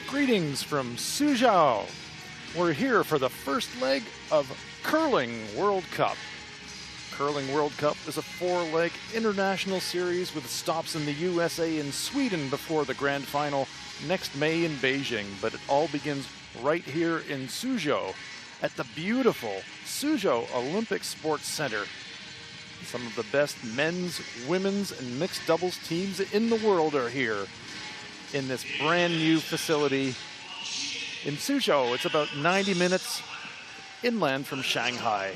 Greetings from Suzhou. We're here for the first leg of Curling World Cup. Curling World Cup is a 4-leg international series with stops in the USA and Sweden before the grand final next May in Beijing. But it all begins right here in Suzhou at the beautiful Suzhou Olympic Sports Center. Some of the best men's, women's, and mixed doubles teams in the world are here in this brand new facility in Suzhou. It's about 90 minutes inland from Shanghai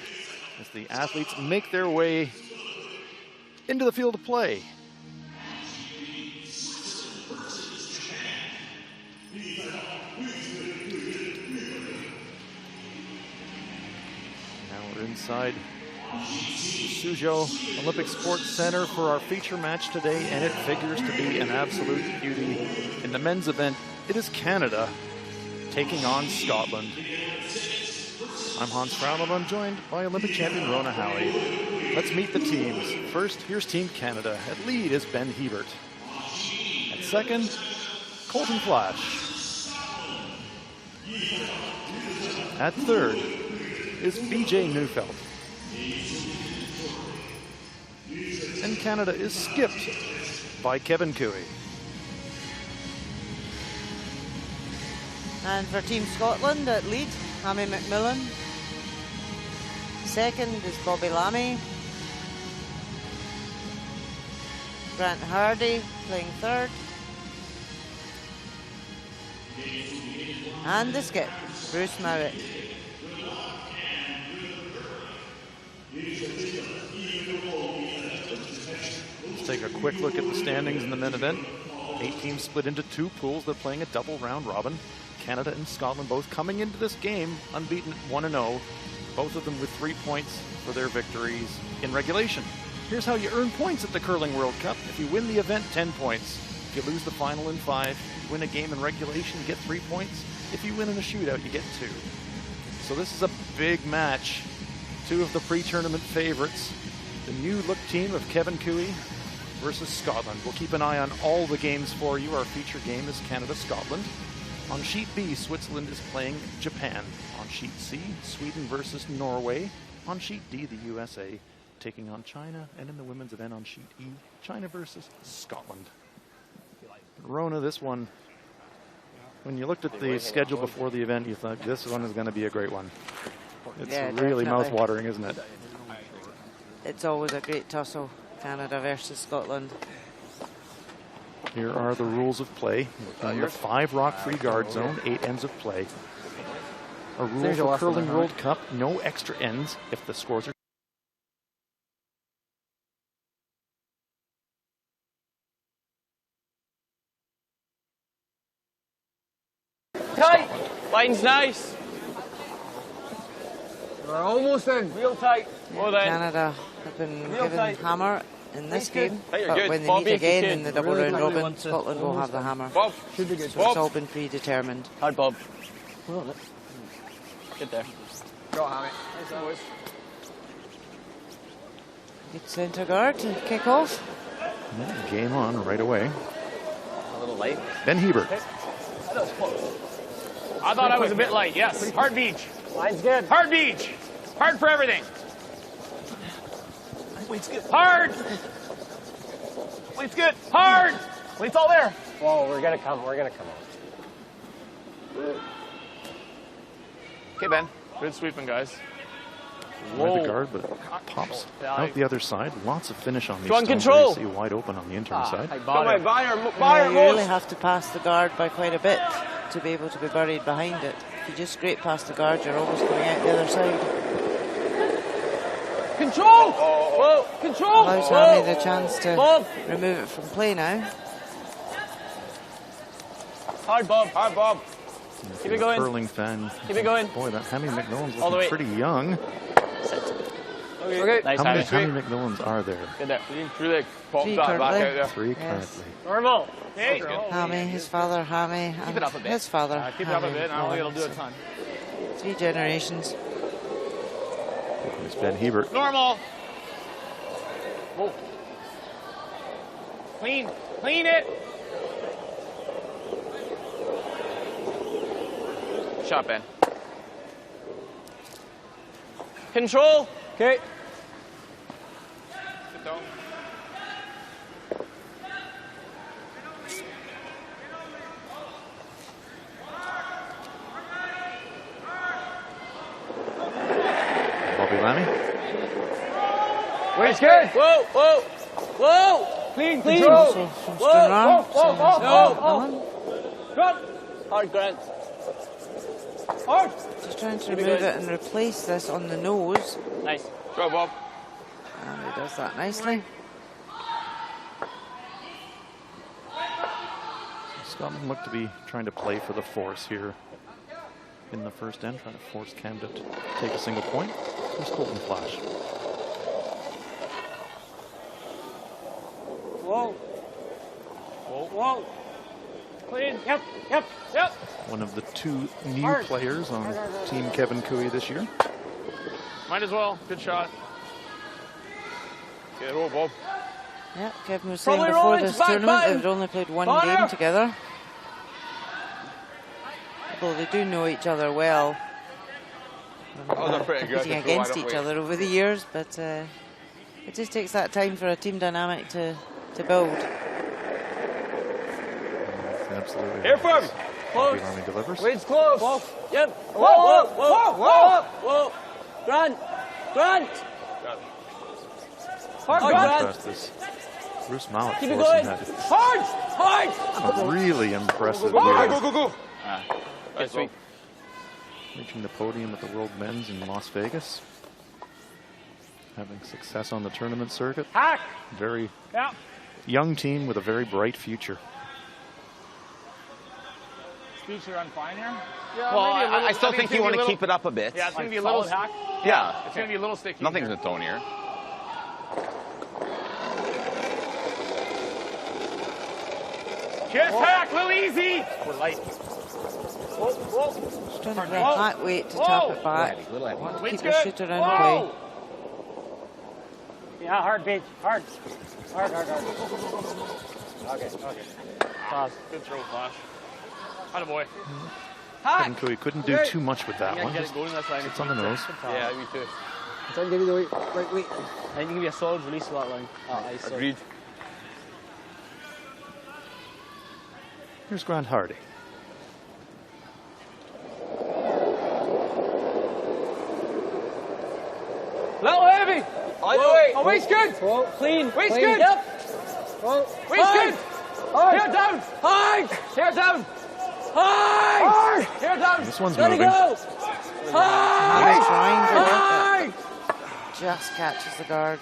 as the athletes make their way into the field of play. Now we're inside Suzhou Olympic Sports Center for our feature match today, and it figures to be an absolute beauty. In the men's event, it is Canada taking on Scotland. I'm Hans Frauenland. I'm joined by Olympic champion Rona Howie. Let's meet the teams. First, here's Team Canada. At lead is Ben Hebert. At second, Colton Flash. At third is BJ Neufeld. And Canada is skipped by Kevin Cooey. And for Team Scotland at lead, Hammy McMillan. Second is Bobby Lammy. Grant Hardy playing third. And the skip, Bruce Mowat. Let's take a quick look at the standings in the men event. 8 teams split into 2 pools. They're playing a double round robin. Canada and Scotland both coming into this game unbeaten at 1-0. Both of them with 3 points for their victories in regulation. Here's how you earn points at the Curling World Cup. If you win the event, 10 points. If you lose the final in 5, if you win a game in regulation, you get 3 points. If you win in a shootout, you get 2. So this is a big match. 2 of the pre-tournament favorites. The new look team of Kevin Cooey versus Scotland. We'll keep an eye on all the games for you. Our feature game is Canada-Scotland. On sheet B, Switzerland is playing Japan. On sheet C, Sweden versus Norway. On sheet D, the USA taking on China. And in the women's event on sheet E, China versus Scotland. Rona, this one, when you looked at the schedule before the event, you thought this one is going to be a great one. It's really mouth-watering, isn't it? It's always a great tussle, Canada versus Scotland. Here are the rules of play. In the 5 rock-free guard zone, 8 ends of play. A rule for Curling World Cup, no extra ends if the scores are tight. Line's nice. We're almost in. Real tight. Well then. Canada have been given hammer in this game, Hey, but good. when they Bobby, meet again if you in the can. double Really round tightly robin, Scotland will have the hammer. Bob. So it's all been predetermined. Hard, Bob. Get there. Go, Hammy. Good centre guard to kick off. game on right away. A little late. Ben Hebert. I thought I was a bit light, yes. Hard beach. Line's good. Hard beach. Hard for everything. Weight's good. Hard. Weight's good. Hard. Weight's all there. Whoa, we're gonna come on. Okay, Ben. Good sweeping, guys. By the guard, but pops out the other side. Lots of finish on these Strong stones. control. You see wide open on the intern side. You really have to pass the guard by quite a bit to be able to be buried behind it. If you just scrape past the guard, you're almost going out the other side. Control! Whoa! Control! Allows Hammy the chance to remove it from play now. Hard, Bob. Hard, Bob. Keep it going. Curling fan. Keep it going. Boy, that Hammy McMillan's All the way. looking pretty young. Okay. Nice, How many Hammy. Hammy McMillans are there? Good there. Really pop Three that back currently. out there. 3 Yes. currently. Normal. Hey. Hammy, his father Hammy, Keep it up a bit. his father Keep it up a Hammy bit. I don't think it'll McMillan. do a ton. 3 generations. It's Ben Hebert. Normal. Whoa. Clean. Clean it. Shot, Ben. Control. Okay. Sit down. Bobby Lammy. Wait, good. Whoa, whoa, whoa. Clean, clean. So from Stonram, Grunt. Hard, Grant. Hard. just trying to remove it and replace this on the nose. Nice. Go, Bob. And he does that nicely. Scotland look to be trying to play for the force here in the first end, trying to force Canada to take a single point. Here's Colton Flash. Whoa. Whoa, whoa. Clean. Yep, yep, yep. One of the 2 new players on Team Kevin Cooey this year. Might as well. Good shot. Good roll, Bob. Yeah, Kevin was saying before this tournament they've only played 1 game together. Although they do know each other well. They're pretty good. Competing against each other over the years, but it just takes that time for a team dynamic to build. Absolutely. Here from. Bobby Lammy delivers. Wade's close. Whoa. Yep. Whoa, whoa, whoa, whoa, whoa. Grant. Grant. Hard, Grant. This Bruce Mallet Keep it forcing going. that. Hard. Hard. A really impressive Go, year. go, go, go. That's sweet. Reaching the podium at the World Men's in Las Vegas. Having success on the tournament circuit. Hack. Very Yeah. young team with a very bright future. Speeds are on fine here. Yeah, well, I still think you want to keep it up a bit. Yeah, it's going to be a little hack. Yeah. It's going to be a little sticky. Nothing's in tone here. Just hack, a little easy. We're light. Whoa, whoa. Just trying to bring that weight to tap it back. Want to keep the shooter in play. Yeah, hard beach. Hard. Hard, hard, hard. Okay, okay. Pause. Good throw, Flash. Atta boy. Kevin Cooey couldn't do too much with that one. Just it's on the nose. Yeah, me too. Try to give you the right weight. I think you give you a solid release of that line. Agreed. Here's Grant Hardy. Little heavy. Oh, waist good. Whoa. Clean. Waist clean. good. Yep. Whoa. Waist good. Hard. Hair down. Hard. Hair down. Hard. Hair down. This one's Gotta moving. go. He's trying to Hard. work it. Just catches the guard.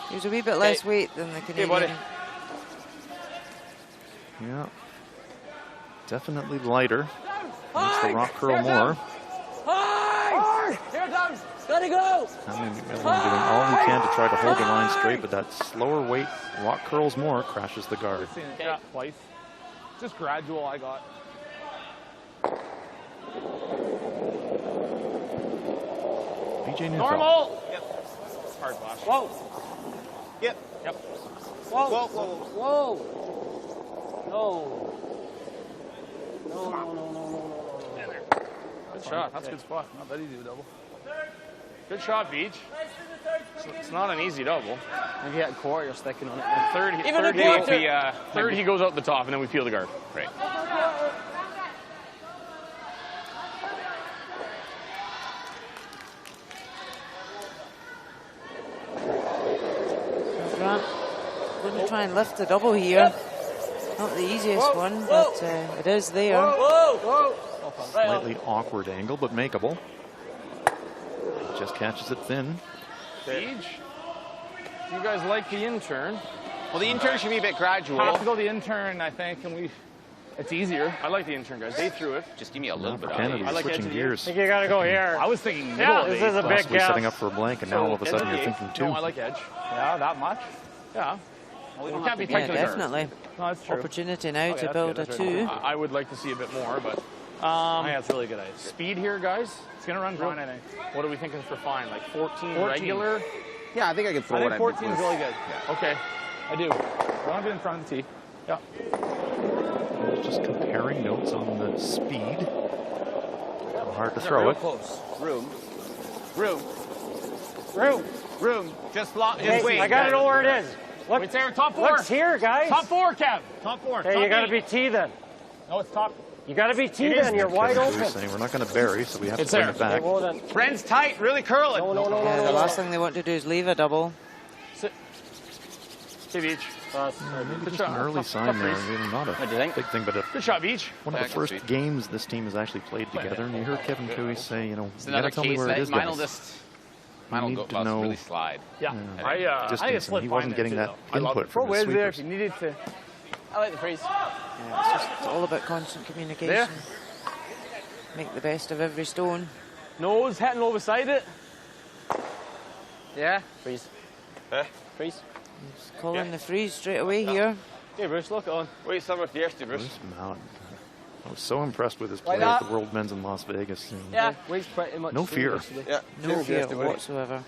He was a wee bit less weight than the Canadian. buddy. Yeah. Definitely lighter. Needs the rock curl more. Hard. Hair down. Gotta go. Hamlin doing all he can to try to hold the line straight, but that slower weight, rock curls more, crashes the guard. Yeah, twice. Just gradual, I got. BJ Newton. Normal. Yep. Hard flash. Whoa. Yep. Yep. Whoa. Whoa. Whoa. Whoa. No. No. No. No. No. No. Good shot. That's a good spot. Not that easy to double. Good shot, Beach. It's not an easy double. If you hit a quarter, you're sticking on it. Third, he goes out the top, and then we peel the guard. Right. Grant going to try and lift the double here. Not the easiest one, but it is there. Slightly awkward angle, but makeable. Just catches it thin. Beach. You guys like the intern? Well, the intern should be a bit gradual. Have to go the intern, I think, and it's easier. I like the intern, guys. They threw it. Just give me a little bit of Kennedy height. like switching edge of gears. I think you gotta go here. I was thinking middle. Yeah, this is a big Possibly gap. setting up for a blank, and now all of a sudden you're thinking two. No, I like edge. Yeah, that much. Yeah. Well, we can't be Yeah, tight to the guard. definitely. No, that's true. Opportunity now to that's build good, a that's two. right. I would like to see a bit more, but I think that's really good ice. Speed here, guys. It's going to run fine, I think. What are we thinking for fine? Like 14 14. regular? Yeah, I think I can throw I it think at 14 is Nicholas. really good. Yeah. Okay. I do. I want to be in front of the tee. Yeah. Just comparing notes on the speed. Hard to Yeah, throw real it. close. Room. Just wait. I gotta know where it is. Wait there, top 4. What's here, guys? Top 4, Kev. Top 4. Hey, top you gotta 8. be T then. No, it's top. You gotta be T It then. is. You're wide Kevin open. Cooey saying we're not going to bury, so we have It's to bring there. it back. Well then. Friends tight, really curl it. No. Yeah, the last thing they want to do is leave a double. Sit. Hey, Beach. Maybe Good just an shot. early Tough sign there. freeze. Really not a do you think? big thing, but Good shot, Beach. one of the Back first and games this team has actually played together. And you heard Kevin Cooey say, you know, It's you got another to tell me case where it that is, mine will guys. mine need will to go know- really slide. Yeah. Yeah. I think Distance, it's and he wasn't getting that I love input it. from Throw his waves there if sweepers. you needed to. I like the freeze. Yeah, it's all about constant communication. There. Make the best of every stone. Nose hitting low beside it. Yeah. Freeze. Freeze. Just calling the freeze straight away here. Hey, Bruce, look on. Wait, summer with the Bruce. Bruce Mallett. I was so impressed with his play Like at that. the World Men's in Las Vegas. Yeah. Weighs pretty much. No same fear. yesterday. Yeah. No fear whatsoever.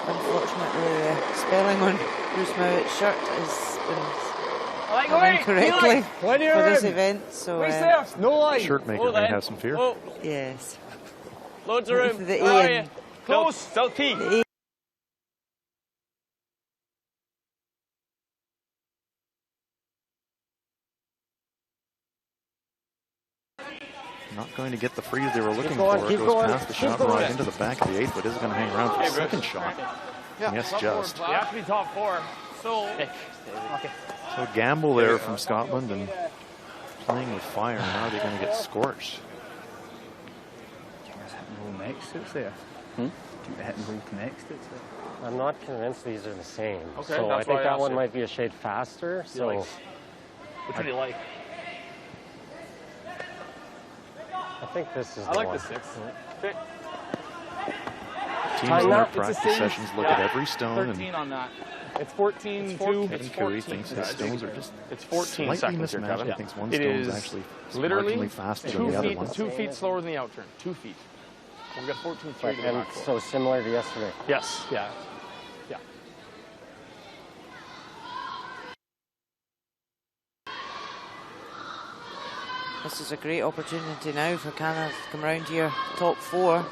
Unfortunately, the spelling on Bruce Mallett's shirt has been I like done away. incorrectly When for you're this in. event. So, Waist there. No line. Shirt maker Hold may in. have some fear. Oh, yes. loads of room. The Where are Ian. you? Close. Still T. The Not going to get the freeze they were looking going, for. keep Goes going, past the keep shot going. right into the back of the 8th, but isn't going to hang around for the second shot. Yes, just. You have to be top 4. So. Okay. So gamble there from Scotland and playing with fire. Now they're going to get scorched. Roll next, it's there. Do the hit and roll next, it's there. I'm not convinced these are the same. Okay, so that's I think why I that asked one you. might be a shade faster. So like- Which one do you like? I think this is I the like one. the 6. Teams Time in their out. It's the practice same. sessions look at every stone, 13 and on that. It's 14, 2. Kevin Cooey thinks his stones are just It's 14 slightly seconds here, mismatched. Kevin. He thinks one It stone's is actually literally marginally faster 2 than the other feet, one. 2 feet slower than the out turn. 2 feet. We've got 14.3 But, to go and back for. so similar to yesterday. Yes. Yeah. Yeah. This is a great opportunity now for Canada to come round here, top 4. Heard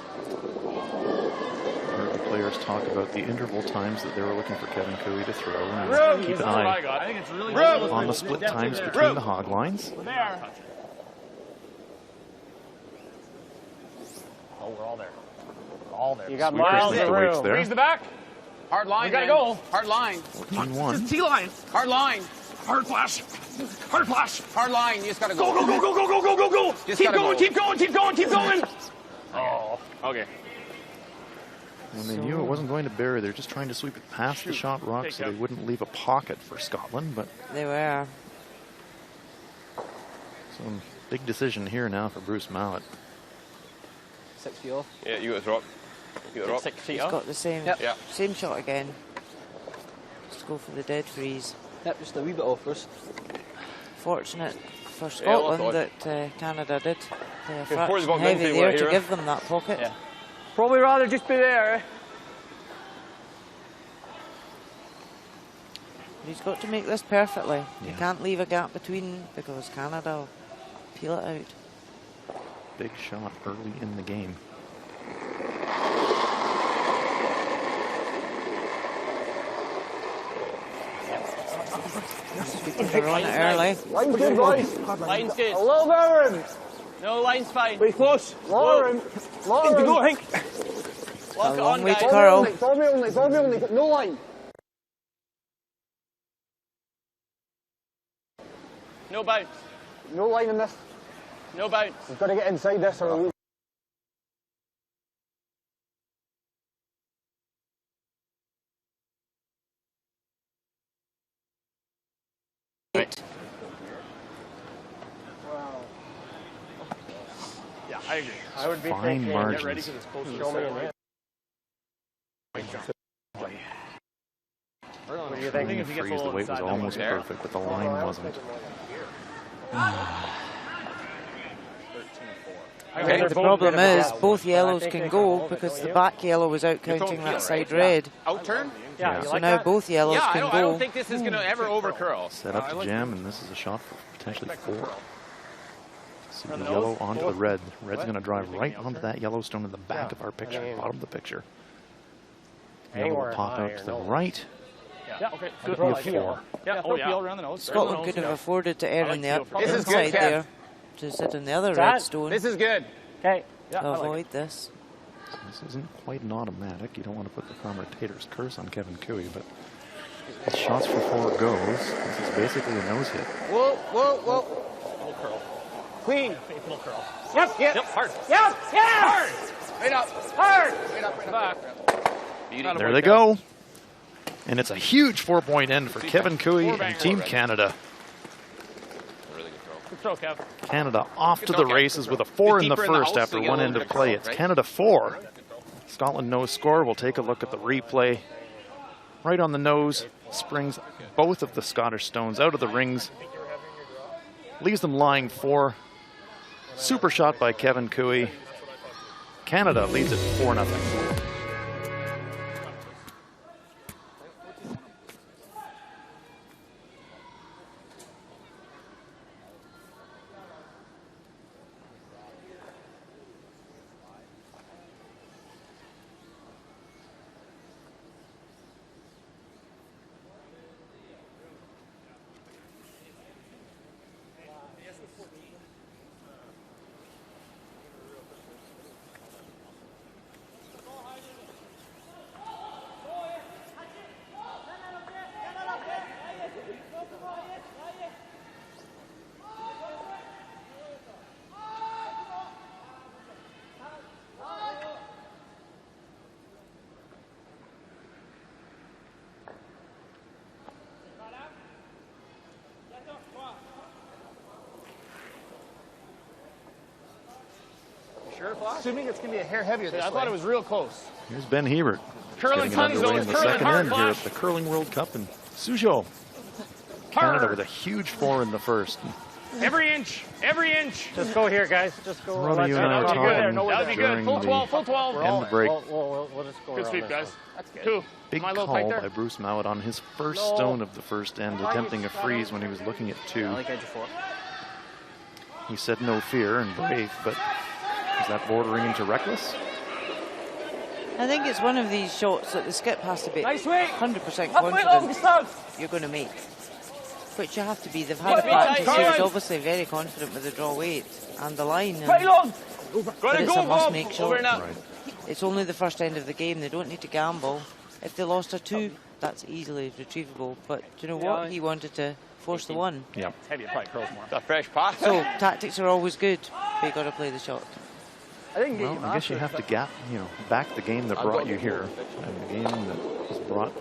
the players talk about the interval times that they were looking for Kevin Cooey to throw, and keep an That's what I eye got. I think it's really on the split times between the hog lines. there. Oh, we're all there. All there. You got Sweepers miles with of the weights room. there. Freeze the back. Hard line. We gotta man. go. Hard line. 14-1. T-line. Hard line. Hard flash. Hard flash. Hard line. You just gotta go. Go, go, go, go, go, go, go, go, go. Just Keep gotta going, go. keep going, keep going, keep going. Oh, okay. And they knew it wasn't going to bury. They're just trying to sweep it past the shot rock Take so out. they wouldn't leave a pocket for Scotland. But They were. some big decision here now for Bruce Mallett. 6 feet off. Yeah, you got to throw up. You got to throw up. 6 feet He's off. got the same, Yep. Yeah. same shot again. Just go for the dead freeze. Yep, just a wee bit off first. Fortunate for well Scotland thought. that Canada did play a Before the fraction ball heavy didn't there take to one give them that pocket. Yeah. Probably rather just be there. He's got to make this perfectly. You Yeah. can't leave a gap between because Canada will peel it out. Big shot early in the game. They're on it early. Line's good, boys. Line's good. A little bit of room. No, line's fine. Wait, close. Lot of room. Lot of room. Go, Hank. Lock it long on, way guys. to curl. Ball me only. No line. No bounce. No line in this. No bounce. We've got to get inside this or we Yeah, I agree. I would be Fine thinking, margins. Get ready because it's close to the show me center. an you Trying think? to freeze, the weight was almost perfect, but the line wasn't. The problem is both yellows can go because the back yellow was out counting that side red. Out turn? Yeah, So now both yellows Yeah, can I don't go. think this is going to ever over curl. Set up to jam, and this is a shot for potentially 4. See the yellow onto the red. Red's going to drive right onto that Yellowstone in the back of our picture, bottom of the picture. Yellow will pop out to the right. Yeah, okay. Good. That'd be a 4. Yeah, oh yeah. Around the nose. Scotland could have afforded to err on the This is good, inside Kev. there to sit on the other red stone This is good. Okay. to avoid this. This isn't quite an automatic. You don't want to put the commentator's curse on Kevin Cooey, but with shots for 4 goes, this is basically a nose hit. Whoa, whoa, whoa. Clean. Faithful curl. Yep. Yep, hard. Yep. Hard. Right up. Hard. Right up, right Back. up. There they go. And it's a huge 4-point end for Kevin Cooey and Team Canada. Really good throw. Good throw, Kev. Canada off to the races with a 4 in the first after one end of play. It's Canada 4. Scotland no score. We'll take a look at the replay. Right on the nose, springs both of the Scottish stones out of the rings. Leaves them lying 4. Super shot by Kevin Cooey. Canada leads it 4-0. Assuming it's going to be a hair heavier this I thought it was real close. Here's Ben Hebert. Curling Getting tons underway though. in the Curling second hard end here at flash. the Curling World Cup in Suzhou. Canada with a huge 4 in the first. Every inch. Every inch. Just go here, guys. Just go. Robbie, you and I were That would be good. talking That would be good. during Full 12. the Full 12. end of break. We'll just go Good around sweep, this guys. one. That's good. Two. Big Am I a little call tight there? by Bruce Mallett on his first stone of the first end, attempting a freeze when he was looking at 2. Edge of 4. He said no fear and brave, but is that bordering into reckless? I think it's one of these shots that the skip has to be Nice weight. 100% Halfway over, confident Gustav. you're going to make. Which you have to be. They've had a Good, practice good. here. He's obviously very confident with the draw weight and the line. Right And long. but it's a must-make shot. Over now. Right. It's only the first end of the game. They don't need to gamble. If they lost a 2, that's easily retrievable. But do you know what? He wanted to force the 1. Yeah. It's heavy. It probably curls more. It's a fresh pass. So tactics are always good, but you got to play the shot. I didn't get Well, I guess you have to back the game that brought you here, and the game that has brought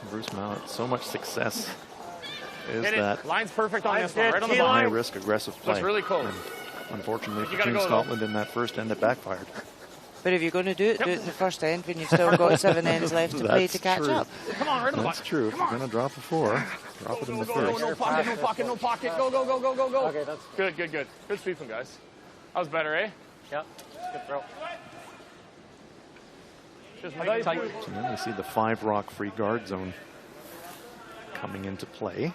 Bruce Mallett so much success is Hit that it. Line's perfect on this Good. one. Right on the high bottom. risk aggressive play. That's really close. And unfortunately You for gotta Team go, though. Scotland in that first end, it backfired. But if you're going to do it in the first end when you've still got 7 ends left to play That's to catch true. up. Come on, right on the That's button. true. If you're going to drop a 4, drop it in the first. No pocket, no pocket, no pocket. Go, go, go, go, go, go. Okay, that's Good, good, good. Good sweeping, guys. That was better, eh? yeah. Good throw. Just make it tight. So then we see the 5 rock free guard zone coming into play.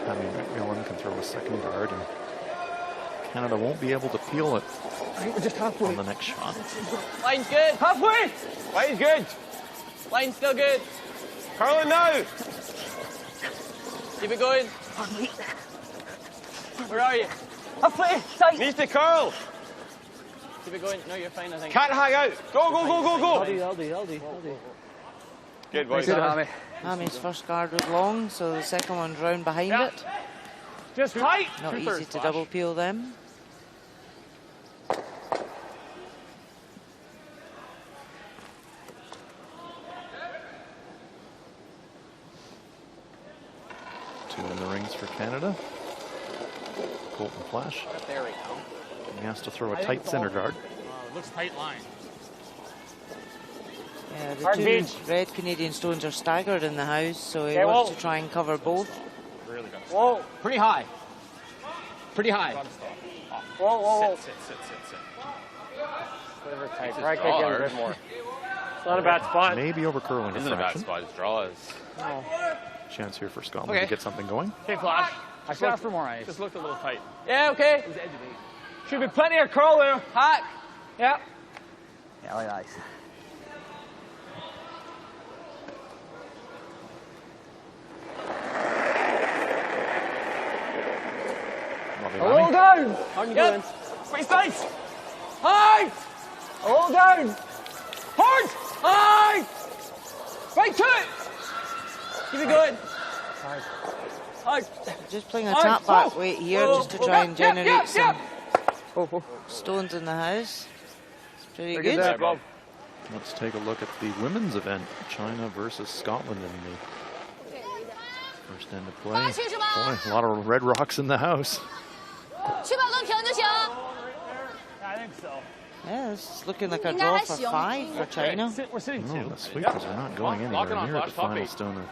Tammy McMillan can throw a second guard, and Canada won't be able to peel it on the next shot. Line's good. Halfway. Line's good. Line's still good. Curling now. Keep it going. Where are you? Halfway. Tight. Needs to curl. Keep it going. No, you're fine, I think. Can't hang out. Go, go, go, go, go. Aldi. Good boys. Hammy's first guard was long, so the second one's round behind it. Just tight. Not easy Two-thirds to flash. double peel them. Two in the rings for Canada. Colton Flash. There we go. He has to throw a tight center guard. Looks tight line. Yeah, the Hard two beach. red Canadian stones are staggered in the house, so he Okay, wants whoa. to try and cover both. Really got to Whoa. Pretty high. Pretty high. stop. Off. Whoa, whoa, whoa. Sit. Sliver tight. Just Try to kick draw in a hard. bit more. It's not a bad spot. Maybe over curling Isn't a bad diffraction. spot. His draw is. No. Chance here for Scotland Okay. to get something going. Okay, Flash. I should ask for more ice. Just looked a little tight. Yeah, okay. Should be plenty of curl there. Hack. Yeah. Yeah, like ice. Lovely A little landing. down. How are you Yep. doing? Face tight. High. A little down. Hard. High. Right to it. Keep it going. Hard. Just playing a Hard. tap back Whoa. weight here Whoa. just to try and generate Yep. some Oh, stones in the house. It's pretty Very good. good there, Bob. Let's take a look at the women's event. China versus Scotland in the first end of play. Boy, a lot of red rocks in the house. 去保证平就行。 I think so. Yeah, this is looking like a draw for 5 for China. We're sitting No, two. the sweepers are not going Lock it anywhere on, near the Flash, top final eight. stone of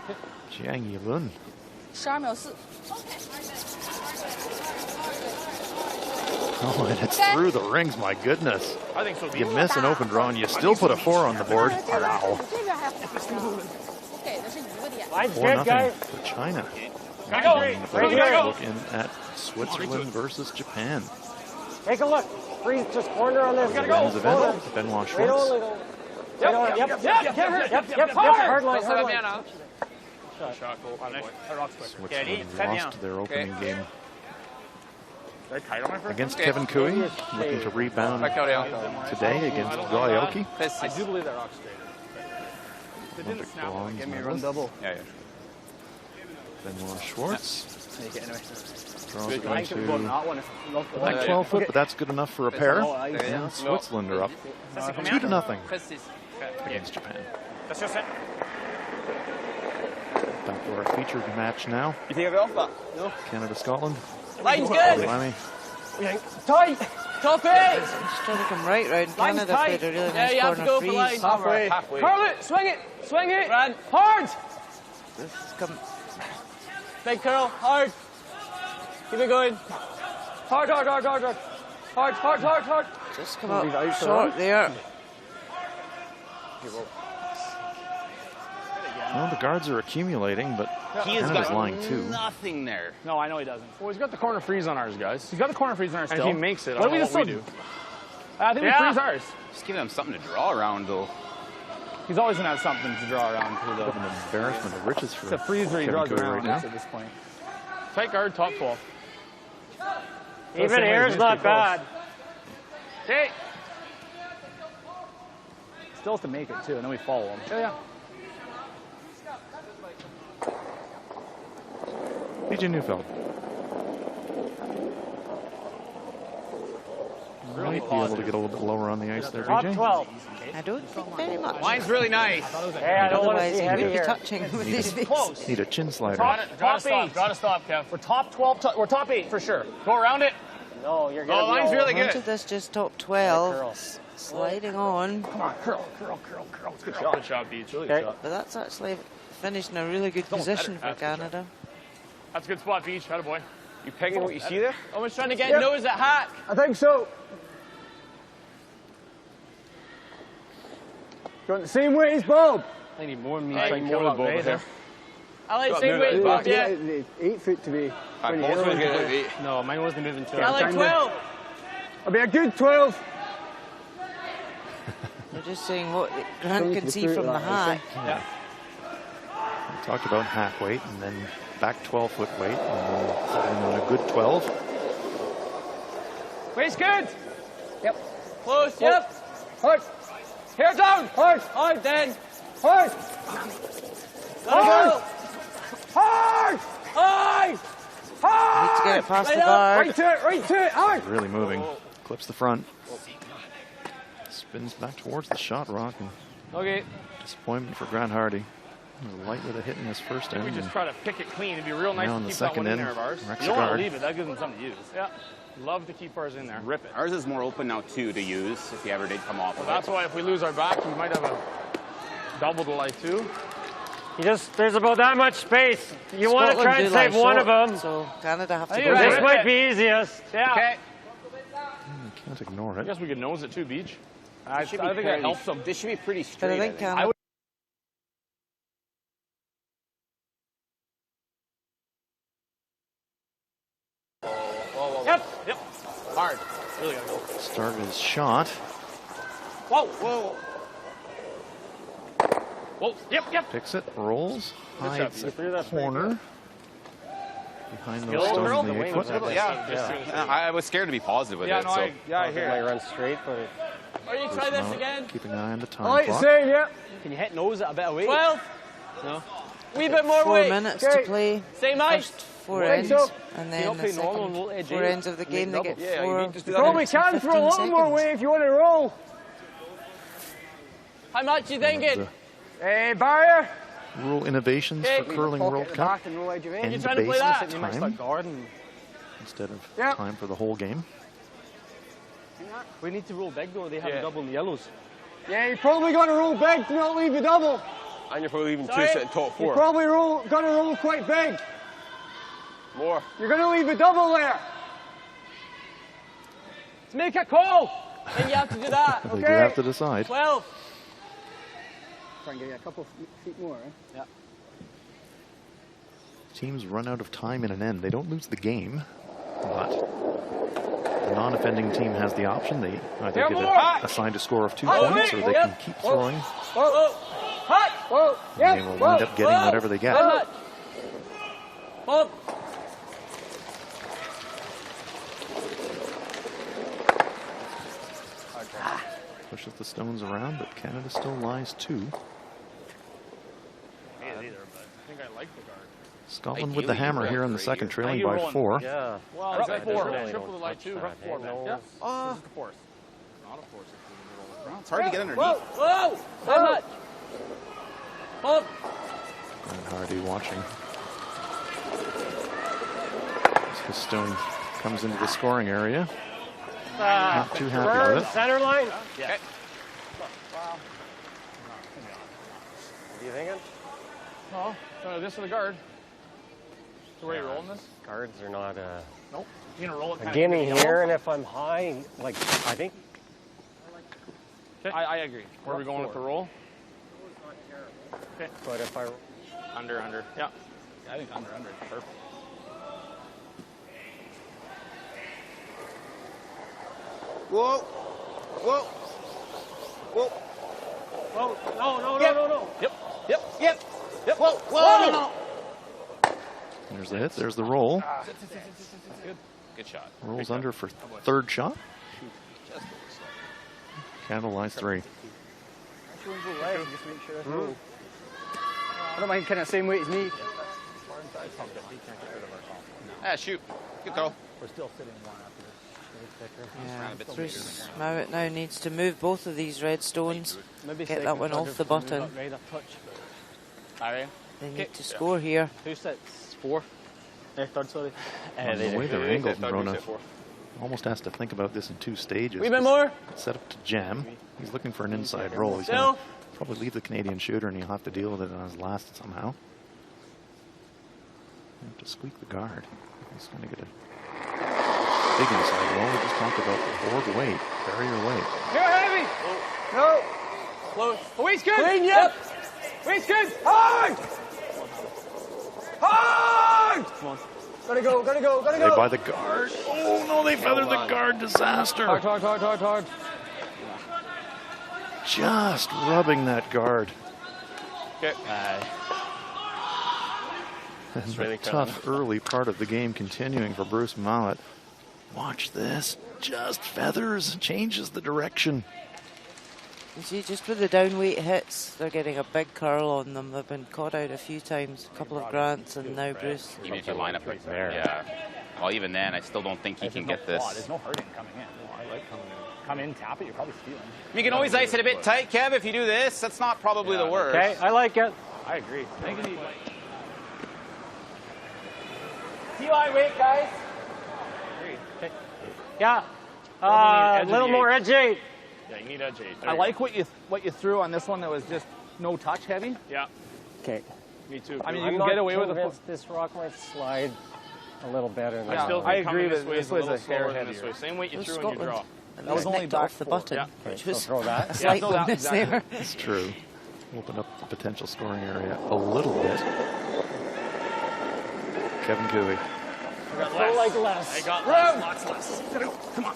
Jiang Yilun. 12秒4。 Oh, and it's through the rings, my goodness. I think so. You miss an open draw and you still put a 4 on the board. Wow. 这边还给的是一个点。 Line's 4-0 good, guys. for China. Gotta go. And Right let's here. look in at Switzerland versus Japan. Take a look. Freeze, just corner on this. The men's event, Benoit Right on, Schwartz. little. Yep. Yep. Hard line, hard line. Shot goal. Switzerland lost their opening game Did I tight on my first? against Kevin Cooey, looking to rebound today against Goyoki. I do believe that rock straight. They didn't Olympic snap bronze it. Give me a medalist. run double. Yeah. Benoit Schwartz. Take it anyway. Draws it I think we're into not one. like 12 foot, but that's good enough for a pair. And Switzerland are up 2-0 against Japan. That's just it. Back to our featured match now. You think of it off that? No. Canada-Scotland. Line's good. Lammy. Tight. Top eight. Just trying to come right round. Line's Canada tight. played a really Yeah, nice you have to corner go for freeze. line. Halfway. Halfway. Curl it. Swing it. Swing it. Run. Hard. This is come, Big curl. Hard. Keep it going. Hard. Hard. just come Leave it up out for short them. there. Well, the guards are accumulating, but He has Canada's got lying too. nothing there. No, I know he doesn't. Well, he's got the corner freeze on ours, guys. He's got the corner freeze on our And still. if he makes it, I what don't know do what we we do. I think we freeze ours. Just give them something to draw around, though. He's always gonna have something to draw around to An embarrassment of riches for It's a freezer he Kevin draws Cooey around right now. at this point. Tight guard, top 12. Even here is not bad. Okay. Still has to make it too, and then we follow him. Yeah. PJ Neufeld. Might be able to get a little bit lower on the ice there, Top PJ. 12. I don't think very much. Line's really nice. Hey, I don't want to Otherwise, see he heavy would be here. touching with his face. Close. Need a chin slider. Draw to stop, Kev. We're top 12. We're top 8 for sure. Go around it. No, you're Oh, gonna be line's all- really How much good. of this just top Curl. 12, sliding on, Come on, curl. Good shot, Beach. Really Okay. good shot. but that's actually finished in a really good position for That's good. Canada. That's a good spot, Beach. Attaboy. You pegging what you see there? Almost trying to get nose at hack. I think so. Going the same way as Bob. I need more than me. I trying need to kill more that than right Bob there. here. I like Got same moved way out as the Bob, box. yeah. The 8 foot to be. Alright, both ways get it. No, mine wasn't moving too. Yeah, I like trying to- 12. I'll be a good 12. We're just saying what Grant Don't can need to see be from through the it that way, hack. We talked about half weight and then back 12-foot weight, and then sitting on a good 12. Waist good. Yep. Close, yep. Hard. Hair down. Hard. Hard then. Hard. Let it go. Hard. High. Need to get it past the Right up, guard. Right to it. Hard. Really moving. Clips the front. Spins back towards the shot rock. And Okay. disappointment for Grant Hardy. Light with a hit in his first We end. just try to pick it clean. It'd be real nice Now to in the keep that one second in end, there of ours. Rex You don't want to guard. leave it. That gives them something to use. Yeah. Love to keep ours in there. Rip it. Ours is more open now, too, to use if he ever did come off Well, of that's it. why if we lose our back, we might have a Double the light two. There's about that much space. You want to try and save one of them. So Canada have to go. This might be easiest. Yeah. Okay. Can't ignore I it. guess we could nose it too, Beach. I think pretty- that helps them. This should be pretty But straight. I think Canada. Yep. Hard. Really gotta go. Started his shot. Whoa. Yep. Picks it, rolls, hides shot. the corner. Behind those Skill stones girl? in the 8-foot. Yeah. I was scared to be positive with Yeah, it. no, So. I hear Might it. run straight, but Are you try this again? Keeping an eye on the I like time the clock. same, yeah. Can you hit nose it a bit away? 12. No. Wee bit more 4 weight. minutes Okay. to play. Same height. First 4 Right, ends, so- and You'll then play the normal second and roll edge 4 eight. ends of the game they get Yeah, you 4. need to just do You that. probably minutes and can throw a 15 little more seconds. weight if you want to roll. How much you thinking? Barrier. Rule innovations for curling World Cup. And roll edge of End trying to play based that? You might time start guarding. instead of Yeah. time for the whole game. We need to roll big though. They have Yeah. double in the yellows. Yeah, you're probably going to roll big to not leave the double. And you're probably leaving Sorry. two sitting top You're four. probably going to roll quite big. More. You're going to leave the double there. Let's make a call. And you have to do that. They do have to decide. 12. Try and get you a couple feet more, eh? Teams run out of time in an end. They don't lose the game, but the non-offending team has the option. They either get assigned a score of 2 points, or they can keep throwing. Whoa. Hot. Whoa. And they will wind up getting whatever they get. Hot. Up. Pushes the stones around, but Canada still lies 2. I think I like the guard. Scotland with the hammer here in the second, trailing by 4. Yeah. Well, Rough it's four. four. Really Triple the don't light touch two. that, Rough four, eh? man. No. Yeah. This is the force. Not a force. It's hard to get underneath. Whoa. How much? Up. And Hardy watching. As his stone comes into the scoring area. Not too happy with it. Center line. Yeah. What are you thinking? Oh, this for the guard. So where are you rolling this? Guards are not Nope. You're gonna roll it. beginning here, and if I'm high, like I think I agree. Where are we going with the roll? but if I Under. Yeah. I think under. Perfect. Whoa. no. Yep. Whoa. There's the hit, there's the roll. Good shot. Rolls under for third shot. Canada lies 3. I don't mind kind of same weight as me. Shoot. Good throw. Yeah, Bruce Mowat now needs to move both of these red stones. Get that one off the button. They need to score here. Who sits? 4. Third, sorry. The way they're angled, Brona almost has to think about this in 2 stages. Wee bit more. Set up to jam. He's looking for an inside roll. He's Still. going to probably leave the Canadian shooter, and he'll have to deal with it on his last somehow. Have to squeak the guard. He's going to get a big inside roll. We just talked about board weight, barrier weight. You're heavy. No. Close. Weight's good. Clean, yep. Weight's good. Hard. Gotta go. They by the guard. Oh no, they feathered the guard. Disaster. Hard. Just rubbing that guard. Okay. And the tough early part of the game continuing for Bruce Mowat. Watch this. Just feathers. Changes the direction. You see, just with the down weight hits, they're getting a big curl on them. They've been caught out a few times, a couple of Grants, and now Bruce. Even if you line up right there. Yeah. Well, even then, I still don't think he can get this. There's no hurting coming in. I like coming in. Come in, tap it, you're probably stealing. You can always ice it a bit tight, Kev, if you do this. That's not probably the worst. Okay, I like it. I agree. Take it easy. TY weight, guys. Yeah. A little more edge 8. Yeah, you need edge 8. I like what you threw on this one that was just no touch heavy? Yeah. Okay. Me too. I mean, you I'm can not get away with convinced this rock might slide a little better than I still that. think I agree coming this that way this is a was little a hair slower than this heavier. way. Same weight you It was threw when you draw. Scotland. And That was this only nicked about off the 4. button, Yeah. which So was throw that. a slight throw that, bonus there. It's true. Open up the potential scoring area a little bit. Kevin Cooey. Throw like less. I got less. Lots less. Come on.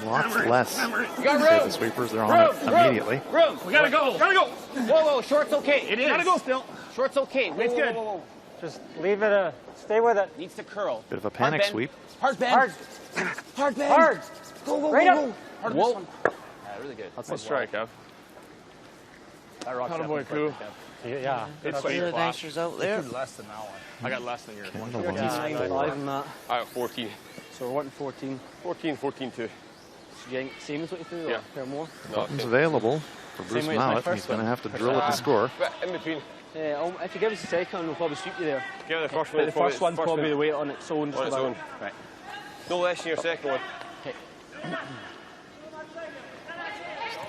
Lots less. You got Say room. the sweepers, they're on it immediately. Room. We gotta go. Gotta go. Whoa, whoa, short's okay. It is. Gotta go still. Short's okay. Whoa, It's whoa, good. whoa, whoa. Just leave it. Stay with it. Needs to curl. Bit of a panic bend. sweep. Hard bend. Hard. Hard bend. Hard. Go, go, Right go, up. go. Hard Whoa. this one. Yeah, really good. That's a strike, Kev. That rock's Attaboy, definitely Koo. perfect, Yeah. It's Really sweet. nice result there. Kev. Less than that one. I got less than yours. Canada You're wins getting 9 4. than that. I got 14. So we're wanting 14. 14, 14 too. So you think same as what you threw? Yeah. Or pair more? Buttons available for Bruce way as my Mallett. first He's going to one. have to drill it to score. In between. Yeah, if you give us a second, we'll probably sweep you there. Give it the first But one. the first one's probably the weight on its own. Just On its about. own. Right. No less than your second one.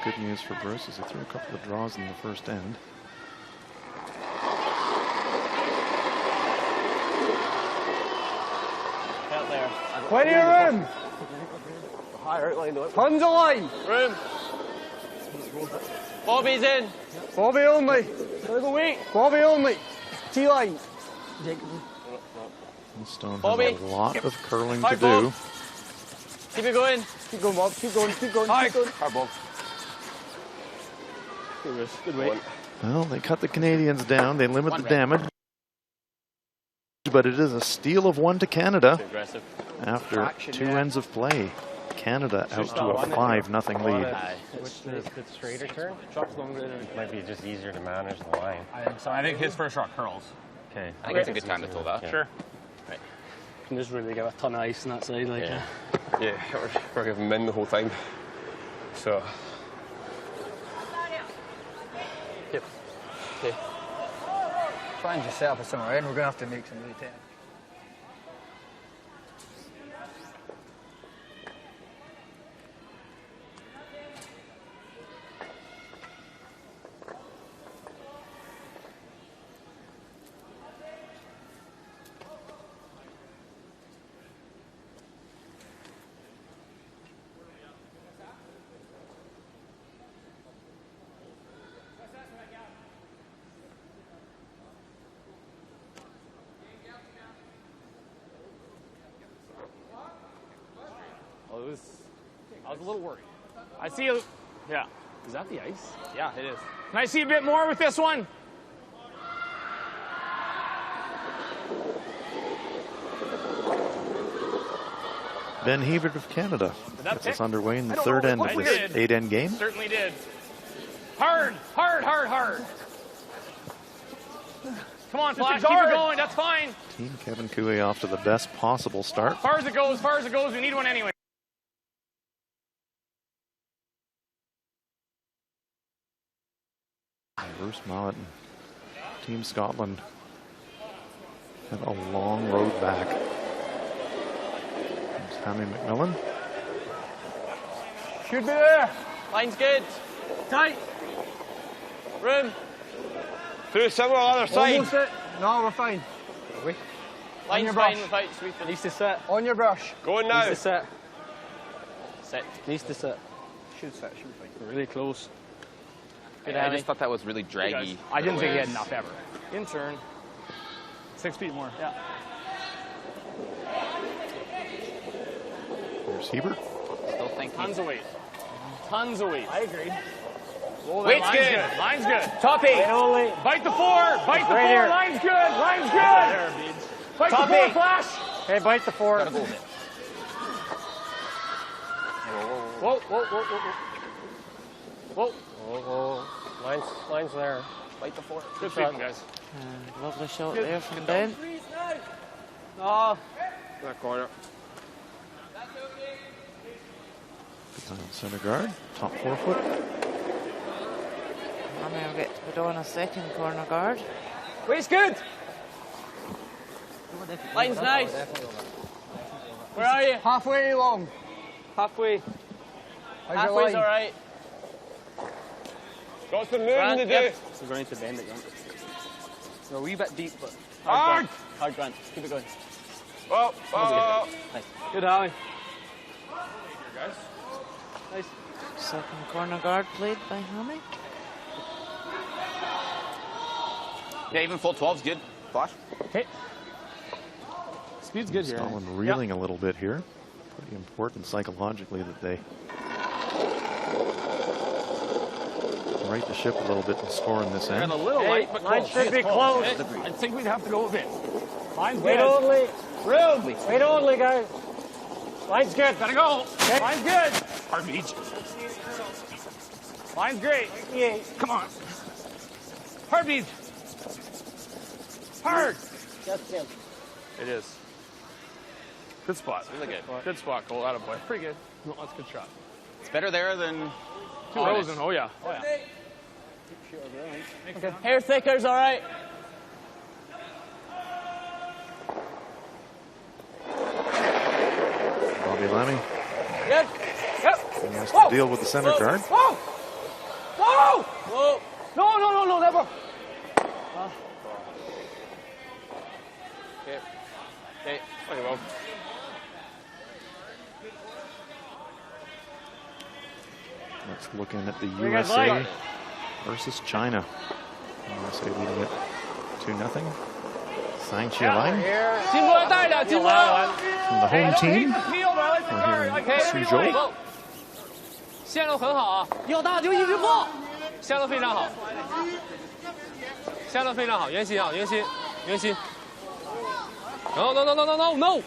Good news for Bruce is he threw a couple of draws in the first end. Out there. Plenty of room. Higher outline though. Tons of line. Room. Bobby's in. Bobby only. Gotta go wait. Bobby only. T-line. Stone Bobby. has a lot of curling to High do. ball. Keep it going. Keep going, Bob. Keep going. Keep going. High. Keep going. Hard ball. Good weight. Well, they cut the Canadians down. They limit the damage. But it is a steal of 1 to Canada Aggressive. after Traction, 2 yeah. ends of play. Canada out to a 5-0 lead. Which is the straighter turn? Truck's longer than It might be just easier to manage the line. I think so. I think his first shot curls. Okay. I think it's a good time to throw that. Sure. You can just really give a ton of ice on that side. Like, Yeah. Yeah, we're giving him in the whole time. So. Yep. Okay. Try and just set up somewhere, and we're going to have to make some really tough. I was a little worried. I see a. Yeah. is that the ice? Yeah, it is. Can I see a bit more with this one? Ben Hebert of Canada that gets us pick? underway in the I don't third know. end of I this did. 8-end game. Certainly did. Hard, hard, hard, hard. Come on, Flash, keep it going. That's fine. Team Kevin Cooey off to the best possible start. Far as it goes, far as it goes. We need one anyway. Bruce Mallett and Team Scotland have a long road back. There's Hammy McMillan. Should be there. Line's good. Tight. Room. Through somewhere on the other side. Almost it. No, we're fine. Line's your fine brush. without sweeping. Needs to sit. On your brush. Going now. Needs to sit. Sit. Needs to sit. Should set, should be fine. We're really close. Good, I Hammy. just thought that was really draggy. I didn't think he had enough ever. In turn. 6 feet more. Yeah. There's Hebert. Still think Tons of weight. Tons of weight. I agree. Whoa, Weight's line's good. good. Line's good. Top 8. Only. Bite the 4. Bite the 4. Right here. Line's good. Line's good. Bite Top the 4, 8. Flash. Okay, bite the 4. Whoa, whoa, whoa, whoa, whoa. Whoa. Oh, line's there. Bite the 4. Good sweeping, guys. Lovely shot there from Ben. Oh. That corner. Good time center guard. Top 4 foot. And we'll get to put on a second corner guard. Weight's good. Line's nice. Where are you? Halfway long. Halfway. How's your Halfway's line? all right. Got some moving to do. This is running to bend it, Grant. You're a wee bit deep, but Hard. Hard, Grant. Keep it going. Whoa, whoa. Nice. Good, Holly. Guys. Nice. Second corner guard played by Hammy. Yeah, even full 12's good. Bosh. Okay. Speed's good here. Scotland reeling a little bit here. Pretty important psychologically that they right the ship a little bit and score in this And end. a little light, but Line close. should be close. I think we'd have to go with it. Line's Wait good. only. Room. Wait only, guys. Line's good. Gotta go. Line's good. Hard beach. Line's great. Come on. Hard beach. Hard. Just him. It is. Good spot. Really good. Good spot, Cole. Attaboy. Pretty good. No, that's a good shot. It's better there than 2 rows and oh yeah. Oh yeah. Hair thicker's all right. Bobby Lemmy Good. Yep. he has to deal with the center guard. Whoa! Whoa! Whoa. No, never. Okay. Okay. Okay, well. Let's look in at the you guys USA like? versus China. USA leading it 2-0. Sang Qialang Here. 进步要大一点，进步要。 from the home team. The field, I like the guard. I like the Suzhou. 走。线路很好啊，要大就一直破。线路非常好，线路非常好，圆心啊，圆心，圆心。No no no no no no no。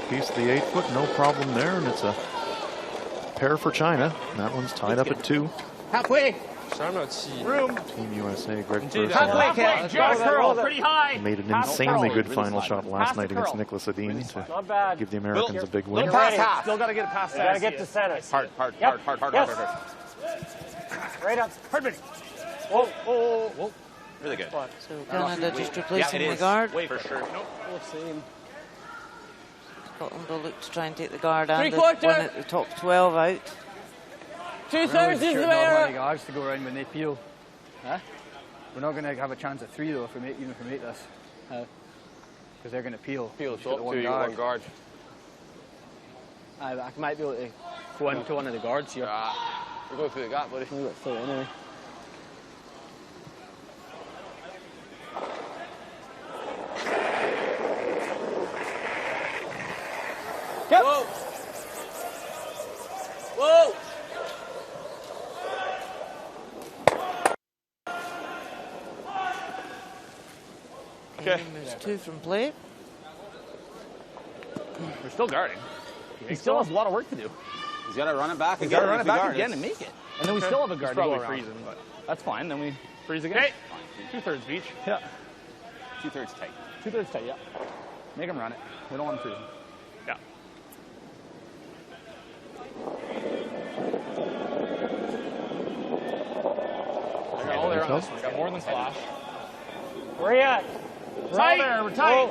Piece of the 8-foot, no problem there, and it's a pair for China. That one's tied up at 2. Halfway. 12.7。 Room. Team USA, Greg Purcell Halfway. Just curl. Pretty high. made an Half insanely curl. good final shot last Pass the night against curl. Nicholas Adine to Not bad. give the Americans a big win. Little past half. Still got to get it past You gotta get to center. hard, hard, Yep. hard, hard, hard, Yes. hard, hard. Right up. Hard minute. Whoa, whoa, whoa. Really good. So Canada just replacing Yeah, it the is. guard. For sure. Scotland will look to try and take the guard and the Three-quarter. one at the top 12 out. 2/3 is the way. guards to go around when they peel. Huh? We're not going to have a chance at 3 though if we make this. Because they're going to peel. Peel, so so one guard. I might be able to go into one of the guards here. We'll go through the gap, buddy. We'll get through it anyway. Yep. Whoa! Whoa! Okay. There's 2 from play. We're still guarding. He still has a lot of work to do. He's got to run it back He's again. got to run it if we back guard again it. and make it. And then we still have a guard to go Probably around. freezing, but That's fine. Then we freeze again. okay. 2/3 beach. Yeah. 2/3 tight. 2/3 tight, yeah. Make him run it. We don't want him freezing. Yeah. I got all there on this one. Got more than Flash. Where you at? Tight. There, we're tight.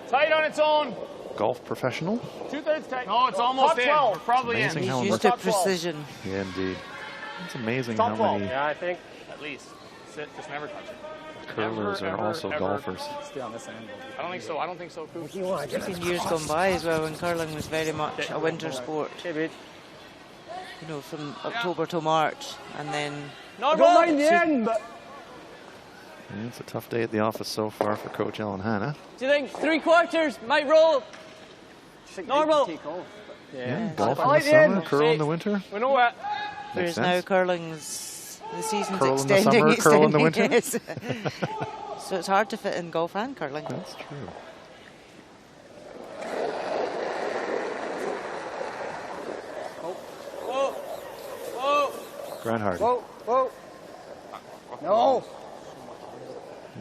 Tight on its own. Golf professional. 2/3 tight. No, it's almost Top in. 12. We're probably Amazing in. how He's much. used to top 12. precision. Yeah, indeed. It's amazing Top how 12. many Yeah, I think. At least. Sit. Just never touch it. curlers Never, are also ever. golfers. Stay on this end. I don't think so. I don't think so, Coop. There's been years gone by as well when curling was very much a winter sport. Okay, beach. You know, from October to March, and then I don't mind the end, but Yeah, it's a tough day at the office so far for Coach Ellen Hanna. Do you think 3/4 might roll? Normal. Yeah, golf I in like the the summer, end. curl in the winter. we know what. Makes whereas now sense. curling's the season's Curl in the extending, summer, curl in the winter. yes. So it's hard to fit in golf and curling. That's true. Whoa! Whoa! Grant Hardy. Whoa, whoa. No.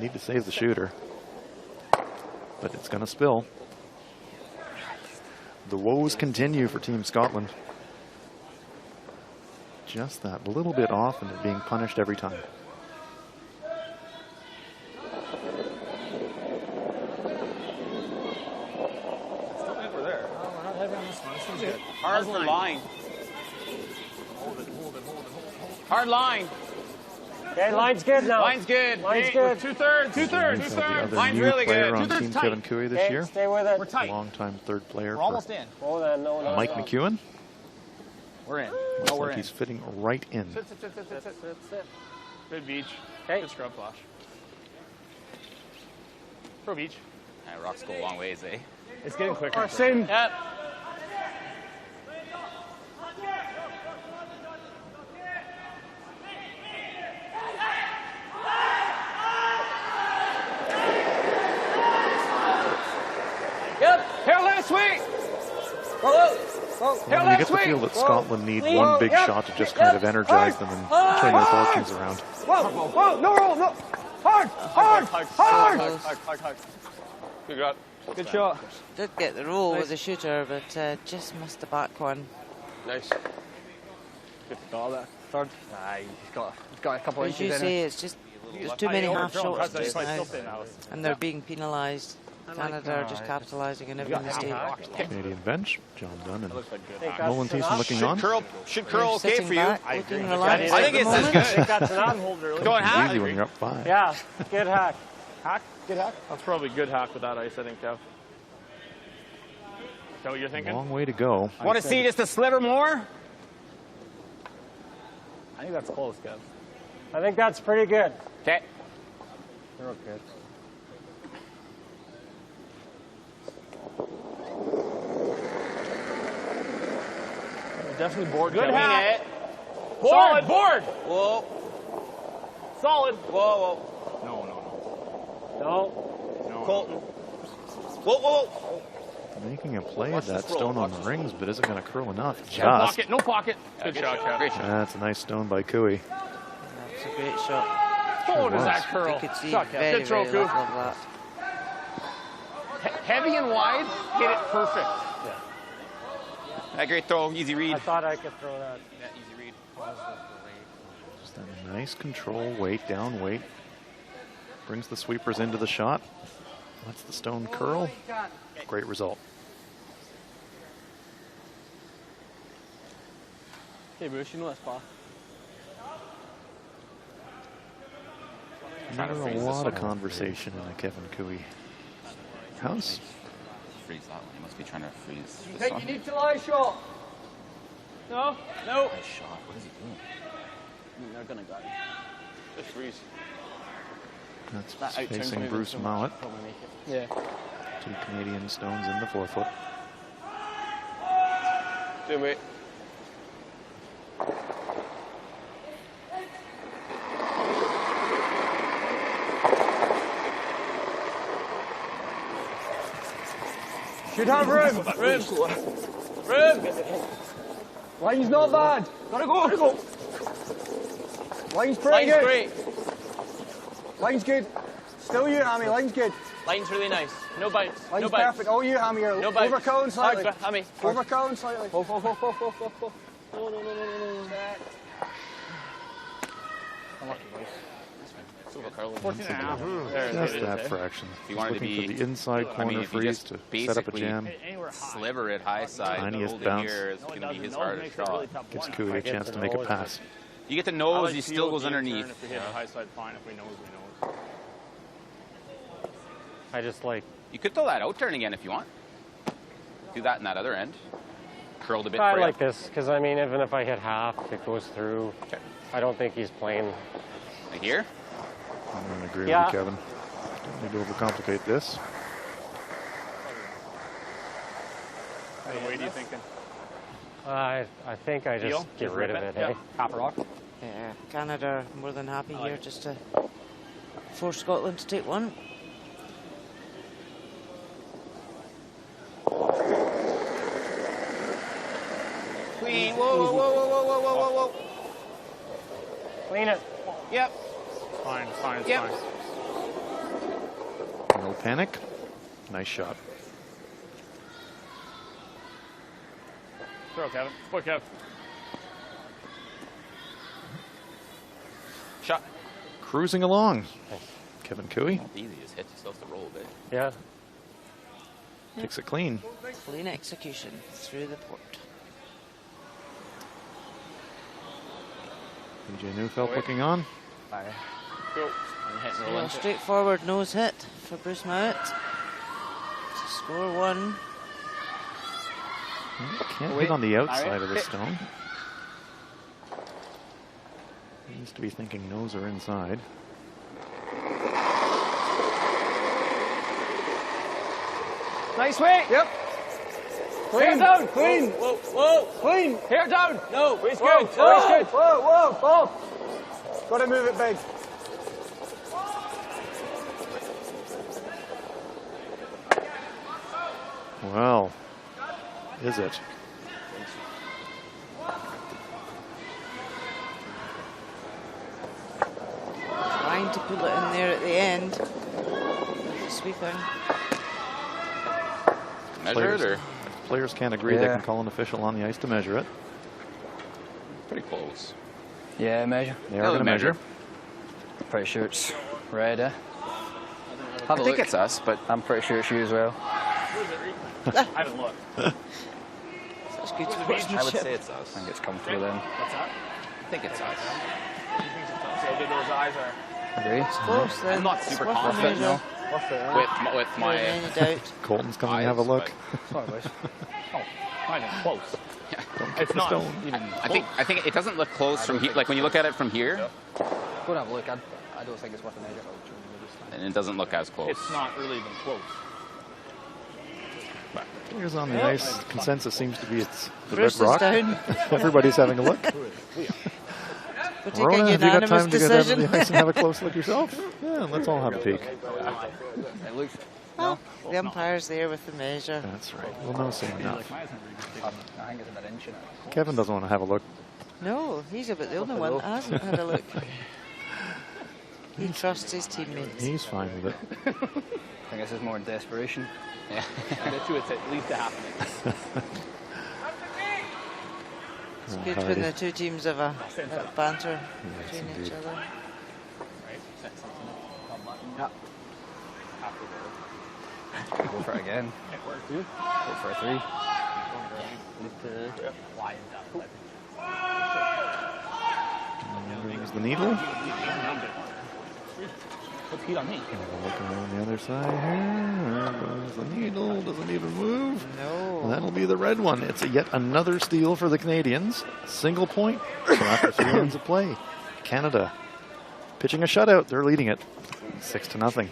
Need to save the shooter. But it's going to spill. The woes continue for Team Scotland. Just that little bit off and they're being punished every time. Still think we're there. We're not heavy on this one. This one's good. Hard for line. Hard line. Okay, line's good now. Line's good. Line's good. 2/3. 2/3. So the other Line's new really player good. on 2/3 Team tight. Kevin Cooey this Okay, year. stay with it. We're tight. Longtime third player We're for almost in. Oh, then, no. Mike McEwen. We're in. Looks No, we're like in. he's fitting right in. Sit. Good beach. Okay. Good scrub flash. Pro beach. Yeah, rocks go a long ways, eh? It's getting quicker. Same. Yep. Hair left sweet. Well, you get the feel that Scotland need one big shot to just kind of energize them and turn their fortunes around. Whoa, no. Hard. Good shot. Good shot. Did get the roll with the shooter, but just missed the back one. Nice. Good goal there. Third. Aye, he's got a couple of As you inches in say, it. it's just there's too many half shots That's just nice. now, and they're being penalised. Canada are just capitalising on every mistake. Canadian bench, John Dunn and Looks like good. Nolan Thiessen looking on. Should They're curl okay sitting for you. back, looking relaxed I at think the it's moment. as I think good. that's an on holder. Going It's half. easy when you're up 5. Yeah, good hack. Hack? Good hack. That's probably good hack with that ice, I think, Kev. Is that what you're thinking? Long way to go. Want to see just a sliver more? I think that's close, Kev. I think that's pretty good. Okay. You're okay. Definitely board. Good Kevin. hack. Solid board. Whoa. Solid. Whoa. No. Colton. Whoa. Making a play at that stone on the rings, but is it going to curl enough? No Just. pocket. No pocket. Good shot, Kev. Great shot. That's a nice stone by Cooey. That's a great shot. Oh, does was. that curl? You could see Shot, Kev. very, Good throw, very little Coo. of that. Heavy and wide, hit it perfect. That great throw. Easy read. I thought I could throw that. Yeah, easy read. Just a nice control, weight down, weight. Brings the sweepers into the shot. Lets the stone curl. Great result. Hey, Bruce, you know that spot. Trying to Never a freeze this lot of one. conversation in a Kevin Cooey house. Freeze that one. He must be trying to freeze You this think one. you need to lie shot? No? No. Nice shot. What is he doing? They're gonna go. Just freeze. That's That outturns facing movement Bruce so much, Mallett. probably make it. Yeah. 2 Canadian stones in the 4-foot. Do it. Should have room. Room. Line's not bad. Gotta go. Line's pretty Line's good. great. Line's good. Still you, Hammy. Line's good. Line's really nice. No bites. Line's no bites. perfect. All you, Hammy. You're No bites. overcurling slightly. Hard, Hammy. Overcurling slightly. No. Just that fraction. If you wanted to Looking be, for the inside I corner mean, if you freeze just to set up a basically jam. sliver it high side, Tiniest hold bounce. it here is going to be his hardest shot. Gives Cooey a chance to make a pass. You get the nose, he still goes underneath. If we hit the high side, fine. If we nose, we nose. I just like. You could throw that out turn again if you want. Do that in that other end. Curled a bit. I for like you. this because I mean, even if I hit half, it goes through. Okay. I don't think he's playing. Like here. I'm going to agree Yeah. with you, Kevin. Don't need to overcomplicate this. What way do you thinking? I think I just Deal? get Just rid rip of it. Yeah. Eh? Copper rock. Yeah, Canada are more than happy here just to force Scotland to take one. Clean. Whoa. Clean it. Yep. Fine, fine, it's Yep. fine. No panic. Nice shot. Throw, Kevin. Quick, Kev. Shot. Cruising along. Kevin Cooey Easy, just hit. You still have to roll a bit. Yeah. takes it clean. Clean execution through the port. PJ Neufeld looking on. Well, straightforward nose hit for Bruce Mount. Score 1. Can't hit on the outside of the stone. Needs to be thinking nose or inside. Nice way. Yep. Clean. Hair down. Clean. Whoa, whoa. Clean. Hair down. No. Waist good. Waist good. Whoa, whoa, whoa. Got to move it big. Well, is it? Trying to pull it in there at the end. Sweeping. Measured or? Players can't agree, they can call an official on the ice to measure it. Pretty close. Yeah, measure. They are going to measure. Pretty sure it's red, eh? I think it's us, but I'm pretty sure it's you as well. I haven't looked. That's good I would say it's us. I think it's comfortable then. What's that? I think it's us. See how good those eyes are. Agree? It's close then. I'm not super confident No. with my. Any doubt. Colton's coming to have a look. Sorry, boys. Oh, not even close. It's not even I think it doesn't look close from here. Like when you look at it from here, Go and have a look. I don't think it's worth a measure. and it doesn't look as close. It's not really even close. Players on the ice, consensus seems to be it's the Bruce red is rock. down. Everybody's having a look. We'll take a Rona, have you got unanimous time to go down to decision. the ice and have a close look yourself? Yeah, let's all have a peek. It looks. Oh, the umpire's there with the measure. That's right. We'll know soon enough. I think it's about an inch in it. Kevin doesn't want to have a look. No, he's about the only one that hasn't had a look. He trusts his teammates. He's fine with it. I think this is more desperation. Yeah. I bet you it's at least a half an inch. It's good when the two teams have a banter Yes, between each indeed. other. Go for it again. Go for a 3. And there's the needle. Put heat on me. Looking around the other side here. There goes the needle. Doesn't even move. No. And that'll be the red one. It's yet another steal for the Canadians. Single point. So after 3 ends of play, Canada pitching a shutout. They're leading it 6-0.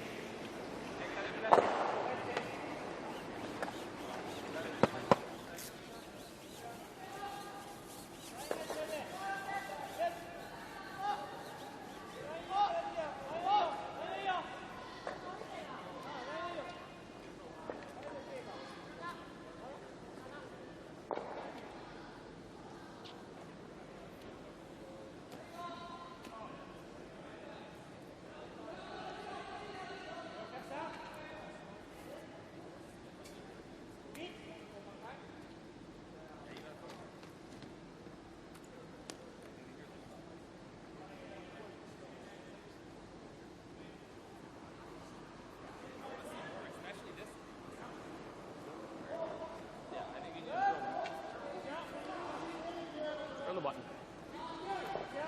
Turn the button.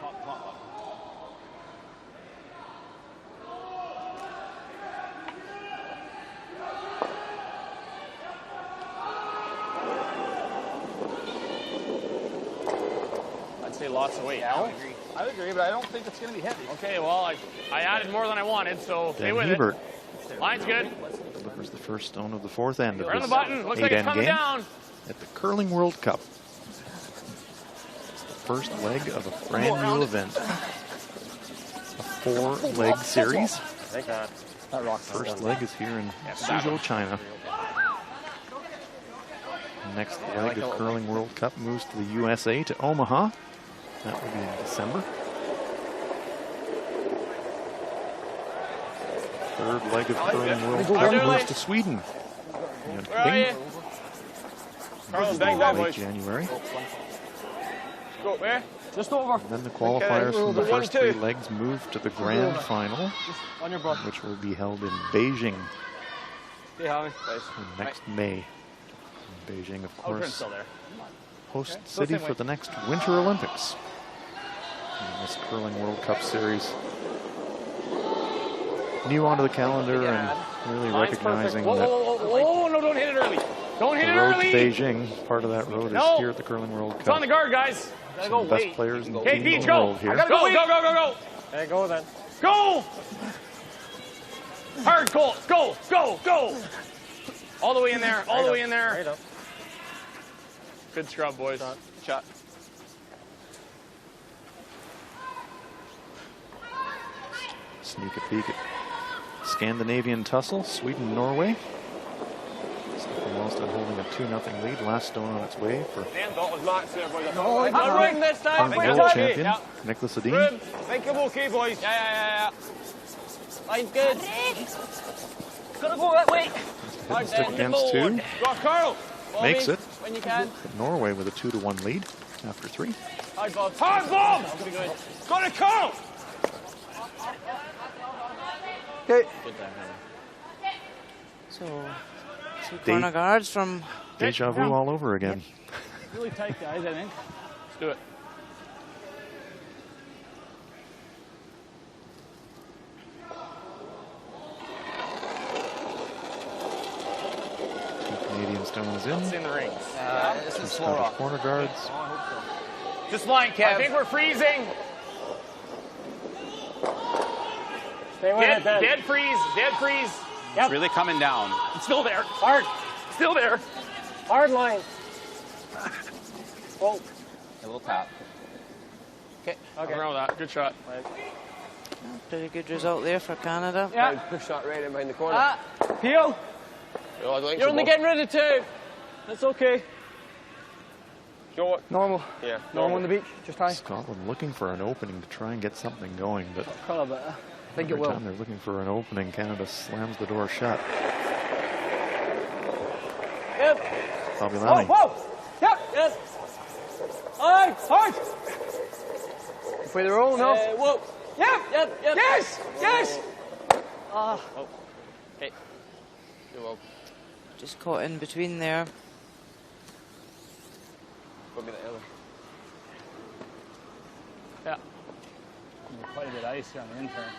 Top button. I'd say lots of weight. I would agree, but I don't think it's going to be heavy. Okay, well, I added more than I wanted, so stay Dan with Hebert it. Line's good. delivers the first stone of the 4th end of Turn the this button. Looks like it's 8-end coming game down. at the Curling World Cup. The first leg of a brand new event. A 4-leg series. First leg is here in Suzhou, China. Next leg of Curling World Cup moves to the USA, to Omaha. That will be in December. Third leg of Curling World Cup moves to Sweden. Where are you? Carlos, bang, bang, Late boys. January. Go where? Just over. And then the qualifiers from the first 3 legs move to the grand final, On your butt. which will be held in Beijing Hey, Howie. next May. And Beijing, of Oh, Trent's course, still there. host city for the next Winter Olympics. in this Curling World Cup Series. New onto the calendar and really recognizing whoa, that whoa, whoa, whoa, no, don't hit it early. Don't hit it the road early. to Beijing, part of that road is here at the Curling World Cup. It's on the guard, guys. Some of the best players in the Okay, Beach, go. world here. Go, go, go, go, go. Okay, go then. Go! Hard, Cole. Go, go, go. All the way in there. All the way in there. Right up. Good scrub, boys. Shot. Sneak a peek at Scandinavian tussle, Sweden, Norway. Wellston holding a 2-0 lead. Last stone on its way for I'm ring this time. world champion Nicholas Edin. Make him okay, boys. Yeah. Line's good. Gotta go that way. Hit the stick against two. Go, Carl. Makes it. When you can. Norway with a 2-1 lead after 3. Hard, Bob. Hard, Bob. Go to Carl. Okay. So, 2 corner guards from... Deja vu all over again. Really tight, guys, I think. Let's do it. Canadian stones in. It's in the rings. This is slow Scottish rock. corner guards. Just line, Kev. I think we're freezing. Stay with it then. Dead freeze. Dead freeze. It's really coming down. It's still there. Hard. Still there. Hard line. Oh. A little tap. Okay. Around with that. Good shot. Pretty good result there for Canada. Yeah. Push shot right in behind the corner. Peel. You're only getting rid of 2. That's okay. Normal. Yeah. Normal on the beach. Just high. Scotland looking for an opening to try and get something going, but I think it every will. time they're looking for an opening, Canada slams the door shut. Yep. Bobby Whoa, Lanning. whoa. Yep. Yes. Hard. Hard. For the roll, no. Whoa. Yep. Yep. Yep. Yes. Yes. Hey. You're welcome. Just caught in between there. Put me the other. Yeah. Quite a bit of ice here on the in-turn.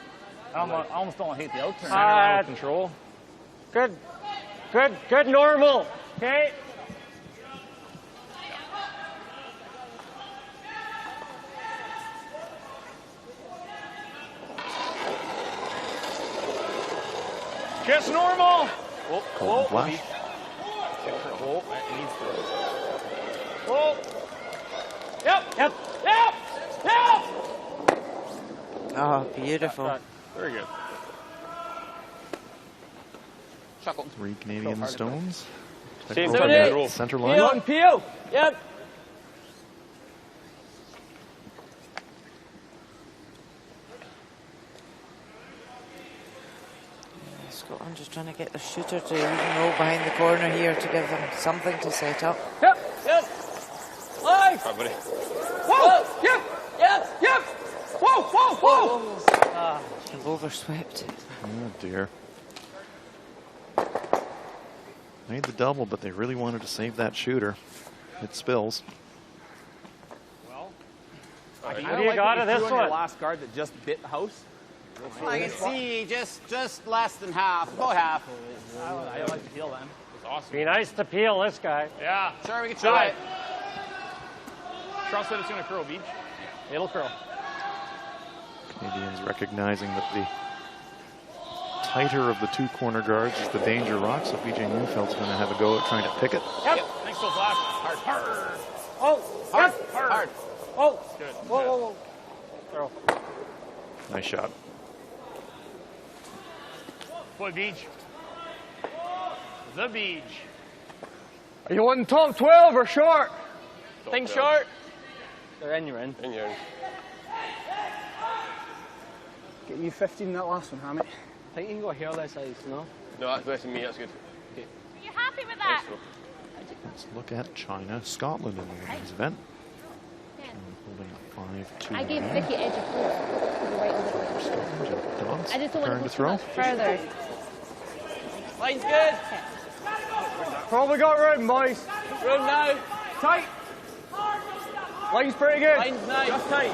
I almost don't hate the out-turn. Center control. Good normal. Okay. Just normal. Colton Flash. Whoa. It needs to. Whoa. Yep. Yep. Yep. Yep. Oh, beautiful. Very good. 3 Canadian stones. Same Over time, the Peel. center Peel line. and Peel. Yep. Scotland just trying to get the shooter to even roll behind the corner here to give them something to set up. Yep. Yep. Live. All right, buddy. Whoa. Yep. Yep. Yep. Whoa. Whoa. They've overswept it. Oh dear. Made the double, but they really wanted to save that shooter. It spills. What do you got of this one? Last guard that just bit the house. I can see just less than half, about half. I like to peel then. It's awesome. Be nice to peel this guy. Yeah. Sure, we can try it. Trust that it's going to curl, Beach. It'll curl. Canadians recognizing that the tighter of the 2 corner guards is the danger rock, so BJ Neufeld's going to have a go at trying to pick it. Yep. Thanks, Phil Flash. Hard. Oh. Hard. Yep. Hard. Oh. Good. Whoa. Throw. Nice shot. Boy, Beach. The Beach. Are you wanting top 12 or short? Think short. They're in, you're in. In your end. Get you 15 in that last one, Hammy. I think you can go here this size, no? No, that's better than me. That's good. Are you happy with that? Let's look at China, Scotland in the women's event. Holding a 5-2 I gave lead. Vicky edge of four. Scotland, I just don't want preparing to to go too much throw. further. Line's good. Probably got room, boys. Room now. Tight. Line's pretty good. Line's nice. Just tight.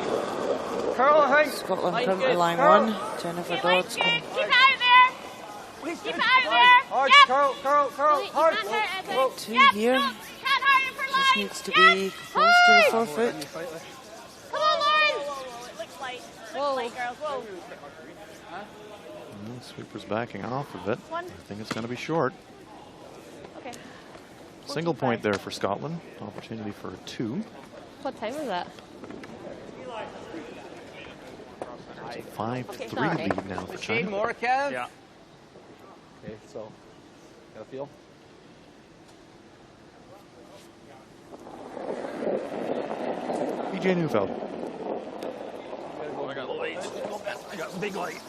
Curl, I think. Scotland come to line one. Jennifer Dodds can Keep out of there. Keep out of there. Hard, Yep. curl, hard. two Yep. here. No, can't hurt him for Just line. needs to be close to the 4 foot. Come on, Lauren. It looks light. Looks light, girls. Whoa. Well, sweeper's backing off of it. One. I think it's going to be short. Okay. Single point there for Scotland. Opportunity for a 2. What time is that? It's a 5-3 Okay. lead now for Shade China. more, Kev? Yeah. Okay, so, got a feel? BJ Neufeld. I got light. I got big light.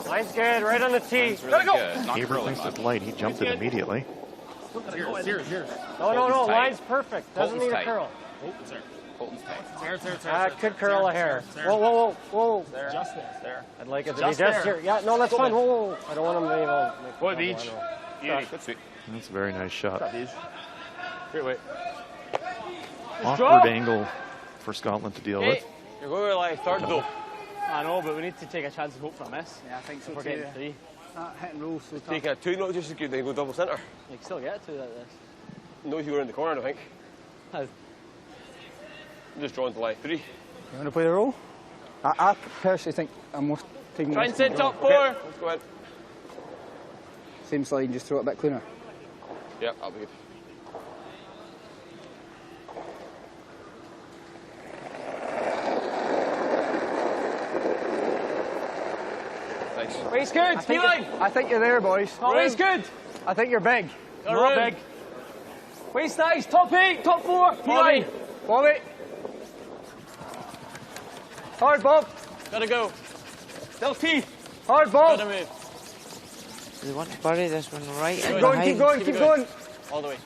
Line's good, right on the tee. It's really good. Not Gabriel curling thinks much. it's light. He jumped it immediately. Here's. No, tight. line's perfect. Doesn't Colton's need a tight. curl. Colton's tight. Could curl a hair. Whoa. Just there. I'd like it to be Just just there. here. Yeah, no, that's fine. Whoa. I don't want him to, Boy, Beach. Good sweep. That's a very nice shot. Here, wait. Awkward angle for Scotland to deal with. You're going to like third though. I know, but we need to take a chance and hope for a miss. Yeah, I think so If we're too. getting 3. Hitting rolls so tough. Take a 2, not just as good, then go double centre. You can still get 2 like this. No, if you were in the corner, I think. How? I'm just drawing to line 3. You want to play the roll? I personally think I'm most taking Try and this sit top 4. Okay, let's go ahead. same slide and just throw it a bit cleaner. Yeah, that'll be good. Thanks. Waist good. T-line. I think you're there, boys. Waist good. I think you're big. Not big. Waist nice. Top 8. Top 4. T-line. Bobby. Hard, Bob. Gotta go. Still T. Hard, Bob. Gotta move. They want to bury this one right in Keep going, behind. keep going, keep going. All the way.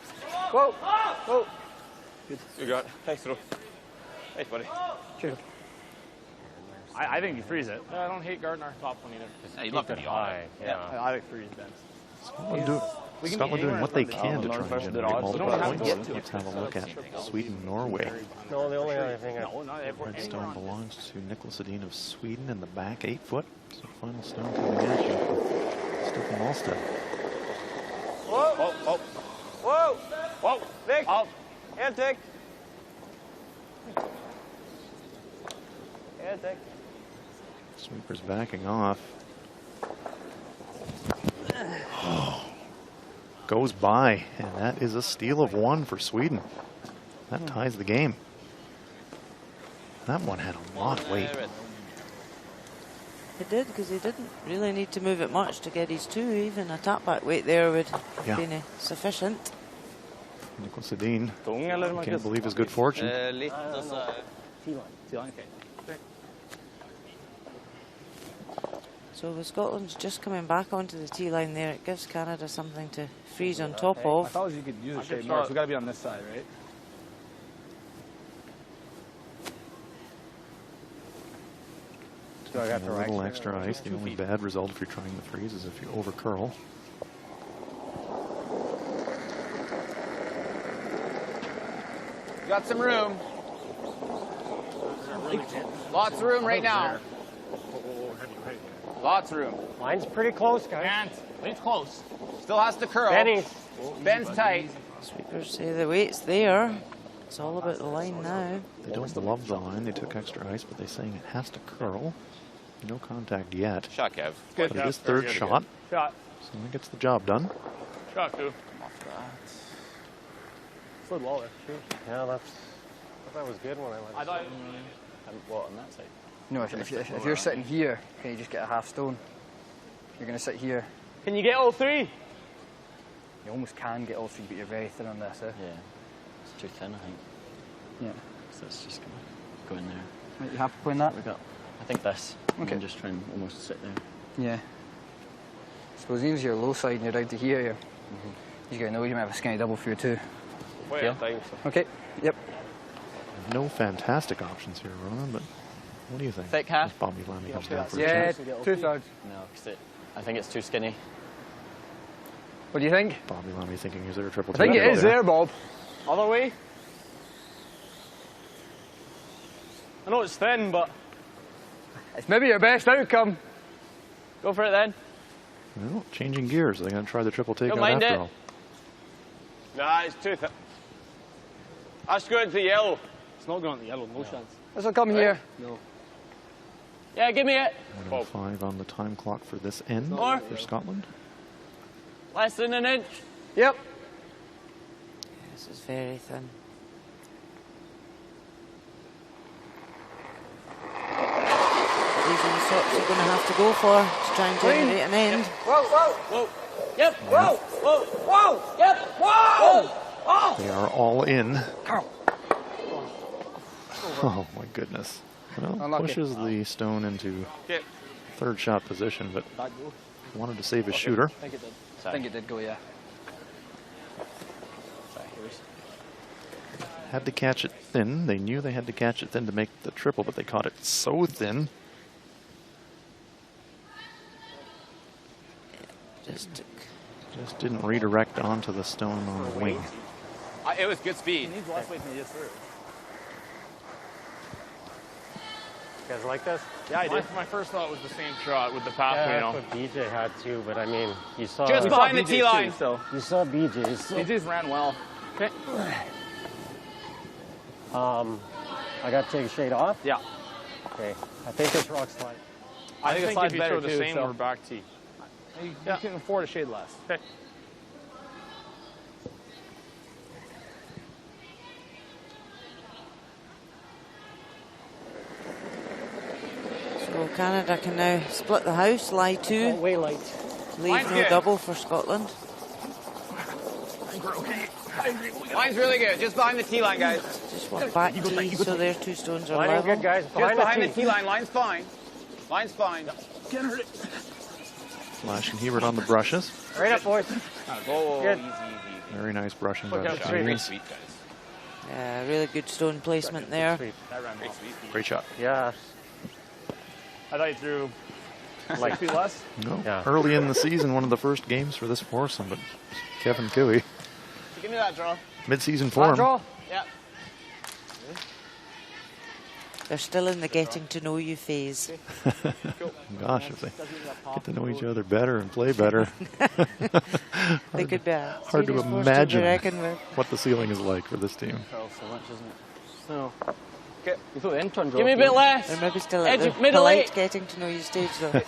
Whoa. Whoa. You got it. Nice throw. Nice, buddy. Cheers. I think you freeze it. I don't hate Gardner top one either. Yeah, you'd love to be on it. I like freeze Ben. Scotland doing what they can to try and generate multiple don't have to points. get Let's have a look at Sweden-Norway. No, the only other thing. No, not everyone. Red stone belongs to Nicholas Edin of Sweden in the back, 8 foot. So final stone coming at you for Stefan Malstead. Whoa. Nick. Out. And take. Sweeper's backing off. Goes by, and that is a steal of 1 for Sweden. That ties the game. That one had a lot of weight. It did, because he didn't really need to move it much to get his 2. Even a tap back weight there would have been sufficient. Nicholas Edin can't believe his good fortune. So with Scotland's just coming back onto the tee line there, it gives Canada something to freeze on top I of. thought you could use a shade more, so we got to be on this side, right? So I got A little extra ice. The only bad result if you're trying to freeze is if you over curl. Got some room. Lots of room right now. Lots of room. Line's pretty close, guys. Can't. It's close. Still has to curl. Ben's tight. Sweepers say the weight's there. It's all about the line now. They don't love the line. They took extra ice, but they're saying it has to curl. No contact yet. Shot, Kev. But it is third shot. Shot. So that gets the job done. Shot, too. Slid well there. Yeah, that was good when I went. I thought. Well, on that side. No, if you're sitting here, okay, you just get a half stone. You're going to sit here. Can you get all 3? You almost can get all 3, but you're very thin on this, eh? Yeah, it's too thin, I think. Yeah. So it's just going to go in there. Right, you happy playing that? I think this. Okay. And just try and almost sit there. Yeah. I suppose even if you're low side and you're down to here, you're going to know you might have a skinny double for your 2. Wait, Yeah. time. Okay, yep. No fantastic options here, Ronan, but what do you think? Thick half? If Bobby Lammy comes down for a Yeah, chance. 2/3. No, because I think it's too skinny. What do you think? Bobby Lammy thinking, is there a triple I think tap it is there, Bob. Other way? I know it's thin, but it's maybe your best outcome. Go for it then. Well, changing gears. They're going to try the triple takeout mind after it. all. Nah, it's too thin. That's going to yellow. It's not going to yellow, no chance. This will come here. No. Yeah, give me it. 1:05 on the time clock for this end More. for Scotland. Less than an inch. Yep. This is very thin. These are the shots you're going to have to go for to try and generate an end. Whoa, whoa, whoa. Yep. Whoa, whoa, whoa. Yep. Whoa. Whoa. They are all in. Oh my goodness. Well, Unlucky. pushes the stone into Okay. third shot position, but wanted to save his shooter. I think it did. I think it did go, yeah. Had to catch it thin. They knew they had to catch it thin to make the triple, but they caught it so thin. Just didn't redirect onto the stone on the wing. It was good speed. He needs less weight than he is through. You guys like this? Yeah, I did. My first thought was the same shot with the pathway. Yeah, that's what BJ had too, but I mean, you saw... Just behind the T line. You saw BJ's. So. BJ's ran well. Okay. I got to take a shade off? Yeah. Okay. I think this rock's slide. I think slide's if you better throw the too, same, so. we're back tee. You can afford a shade less. Okay. So Canada can now split the house, lie two, Way light. leave Mine's no good. double for Scotland. Mine's really good. Just behind the tee line, guys. Just one back tee, so their two stones are Line is level. good, guys. Just Behind behind the the tee. tee line. Line's fine. Line's fine. Flash and Hebert on the brushes. Right up, boys. Oh, Good. easy, easy. Very nice brushing by the out the Great Canadians. sweep, guys. Yeah, really good stone placement there. Sweet. Great sweep. Great shot. Yeah. I thought you threw Like, 6 feet less. No. Yeah. Early in the season, one of the first games for this foursome, but Kevin Cooey, Give me that draw. mid-season form. draw. Yeah. They're still in the getting to know you phase. Gosh, if they get to know each other better and play better, They could be a hard to serious force imagine be reckoned with. what the ceiling is like for this team. So much, isn't it? So. You thought the intern Give me a bit less. They're maybe still at Edge the of middle polite eight. getting to know you stage though. Right.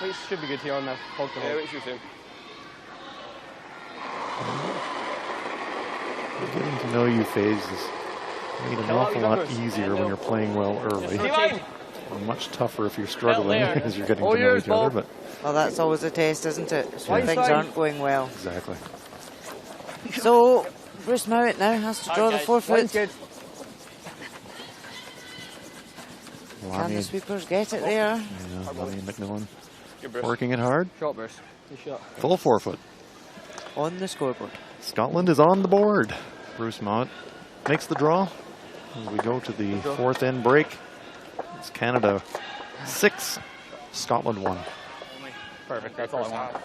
Weight should be good here on the hog to Yeah, hog. wait, shoot him. The getting to know you phase is made an awful lot easier when you're playing well early. Tee line. And much tougher if you're struggling there. as you're getting All to know yours, each other. Bob. But Well, that's always a test, isn't it? When Yeah. things aren't going well. exactly. So Bruce Mowat now has to draw the 4 foot. Line's good. Can the sweepers get it there? Yeah, Lonnie and McMillan Good burst. working it hard. Shot burst. Good shot. Full 4 foot. On the scoreboard. Scotland is on the board. Bruce Mowat makes the draw. As we go to the fourth end break, it's Canada 6, Scotland 1. Perfect. That's all I want.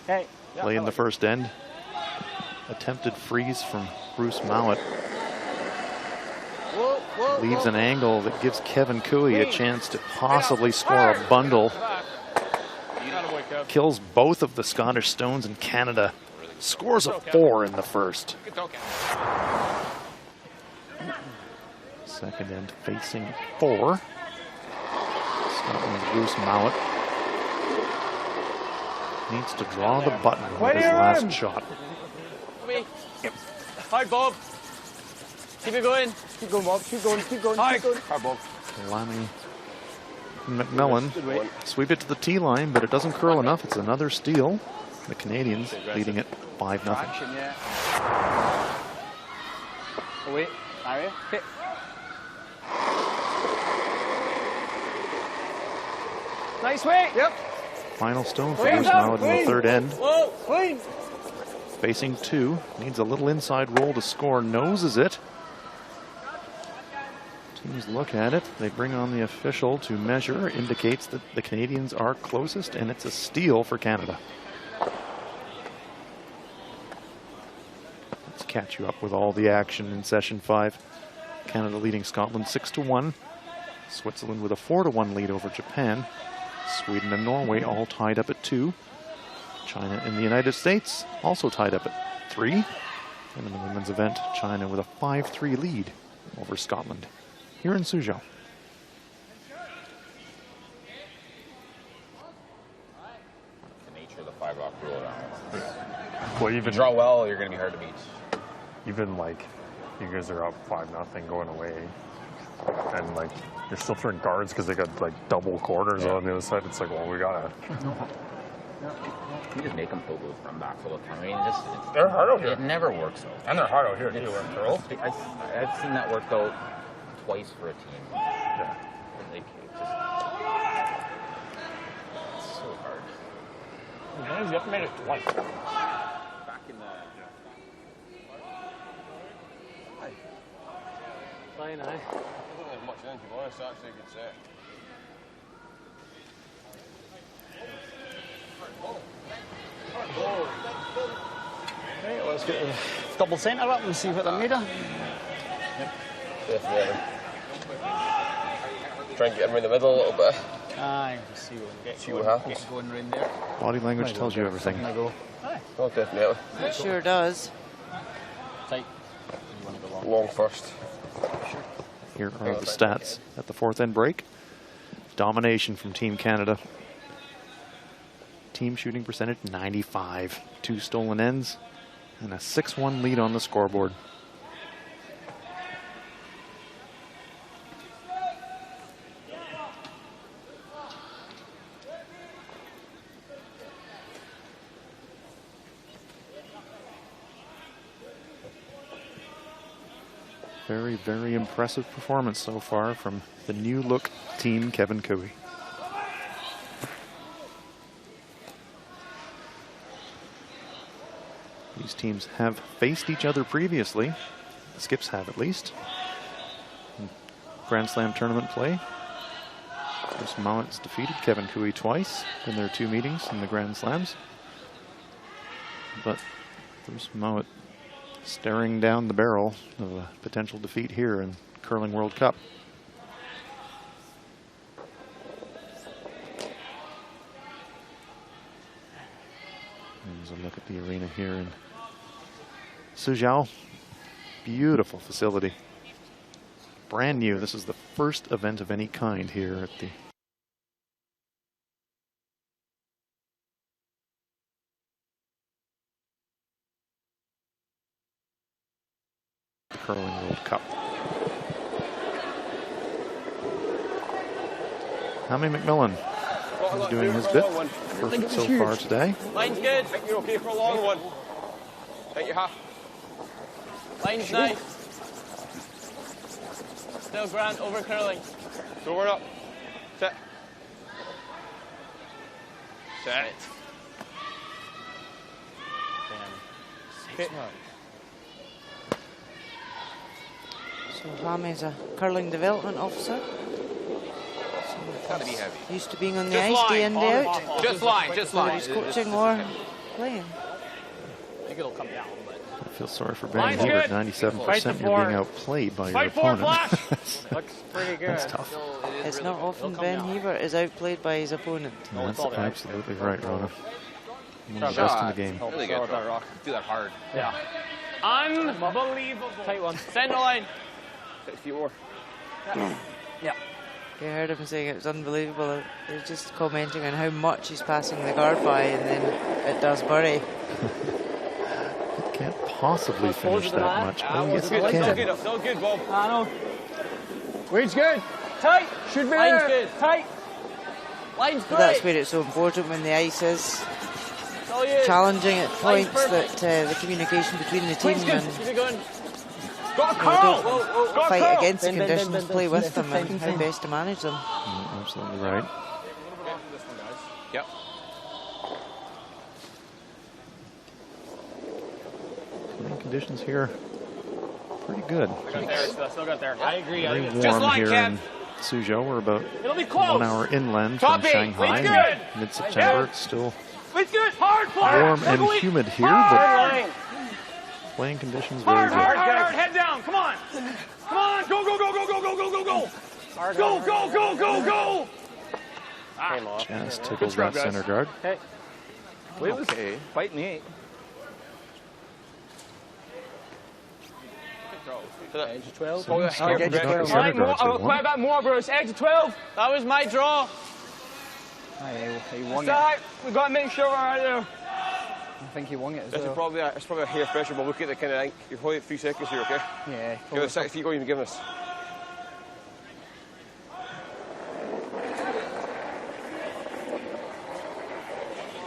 Okay. Play in the first end. Attempted freeze from Bruce Mowat. Leaves an angle that gives Kevin Cooey a chance to possibly score a bundle. Kills both of the Scottish stones, and Canada scores a 4 in the first. Second end facing 4. Scotland's Bruce Mowat needs to draw the button with his last shot. Hard, Bob. Keep it going. Keep going, Bob. Keep going, keep going, Hard. keep going. Hard, Bob. Lammy McMillan sweep it to the tee line, but it doesn't curl enough. It's another steal. The Canadians leading it 5-0. Action, yeah. Oh, wait. Area. Okay. Nice weight. Yep. Final stone for Bruce Mount in the third end. Whoa, clean. Facing 2. Needs a little inside roll to score. Noses it. Teams look at it. They bring on the official to measure. Indicates that the Canadians are closest, and it's a steal for Canada. Let's catch you up with all the action in session 5. Canada leading Scotland 6-1. Switzerland with a 4-1 lead over Japan. Sweden and Norway all tied up at 2. China and the United States also tied up at 3. And in the women's event, China with a 5-3 lead over Scotland here in Suzhou. The nature of the 5-off rule around. Well, If you draw well, you're going to be hard to beat. Even like you guys are up 5-0 going away, and like you're still throwing guards because they got like double quarters on the other side. It's like, well, we gotta. You just make them pull those run backs all the time. I mean, They're hard out here. It never works out. And they're hard out here too. I've seen that work out twice for a team. Yeah. Like, it's so hard. You have to make it twice. Back in the. Fine, aye. I don't think there's much in, to be honest. Actually, a good set. Right, let's get the double centre up and see what they're made of. Definitely. Try and get him in the middle a little bit. Aye, just see what we get. See what happens. Get going round there. Body language tells you everything. Oh, definitely. It sure does. Tight. Long first. Here are the stats at the 4th end break. Domination from Team Canada. Team shooting percentage 95. 2 stolen ends and a 6-1 lead on the scoreboard. Very, very impressive performance so far from the new look team Kevin Cooey. These teams have faced each other previously. The Skips have, at least. In Grand Slam tournament play. Bruce Mount's defeated Kevin Cooey twice in their 2 meetings in the Grand Slams. But Bruce Mount staring down the barrel of a potential defeat here in Curling World Cup. Here's a look at the arena here in Suzhou. Beautiful facility. Brand new. This is the first event of any kind here at the Curling World Cup. Hammy McMillan is doing his bit. Perfect so far today. Line's good. I think you're okay for a long one. I think you have. Line's nice. Still grand over curling. So we're up. Set. Set. So Hammy's a curling development officer. Gotta be heavy. Used to being on the Just ice day line. in, day out. Just line, just Whether line. he's coaching or playing. I think it'll come down, but I feel sorry for Ben Line's Hebert. good. 97% you're being outplayed by your Fight for it, opponent. Flash. Looks pretty good. That's tough. It's not often Ben Hebert is outplayed by his opponent. No, that's absolutely right, Rona. One of the Shot. best in the game. Really good. Do that hard. yeah. Unbelievable. Tight one. Center line. 60 more. Yeah. I heard him saying it was unbelievable. He was just commenting on how much he's passing the guard by, and then it does bury. Can't possibly finish that much. Oh, yes, it Still can. good, still good, Bob. I know. Weight's good. Tight. Should be Line's there. good. Tight. Line's But great. that's where it's so important when the ice is All you. challenging at Line's points perfect. that the communication between the team Line's good. and Keep it going. Got a you know, curl! don't fight against the Bend, bend, conditions, bend, play bend, with bend, them and bend, how bend. best to manage them. Absolutely right. this one, guys. Yep. Playing conditions here, pretty good. Still got there. I agree. Very Just warm like here in Suzhou. We're about It'll be close. 1 hour inland Top from eight. Shanghai. Lead's good. Mid-September, it's still Lead's good. Hard, warm and humid here, but playing conditions very good. Hard. Head down. Come on. Come on. Go. Go. Just tickles that center guard. Okay. Wait, was fighting the 8. Edge of 12. So edge of 12. Center guards they want. About more, Bruce. Edge of 12. That was my draw. He won it. We've got to make sure we're out there. I think he won it as This well. is probably it's probably a hair pressure, but look at the kind of thing. You've only 3 seconds here, okay? Yeah. Give us 6 feet. What you've given us.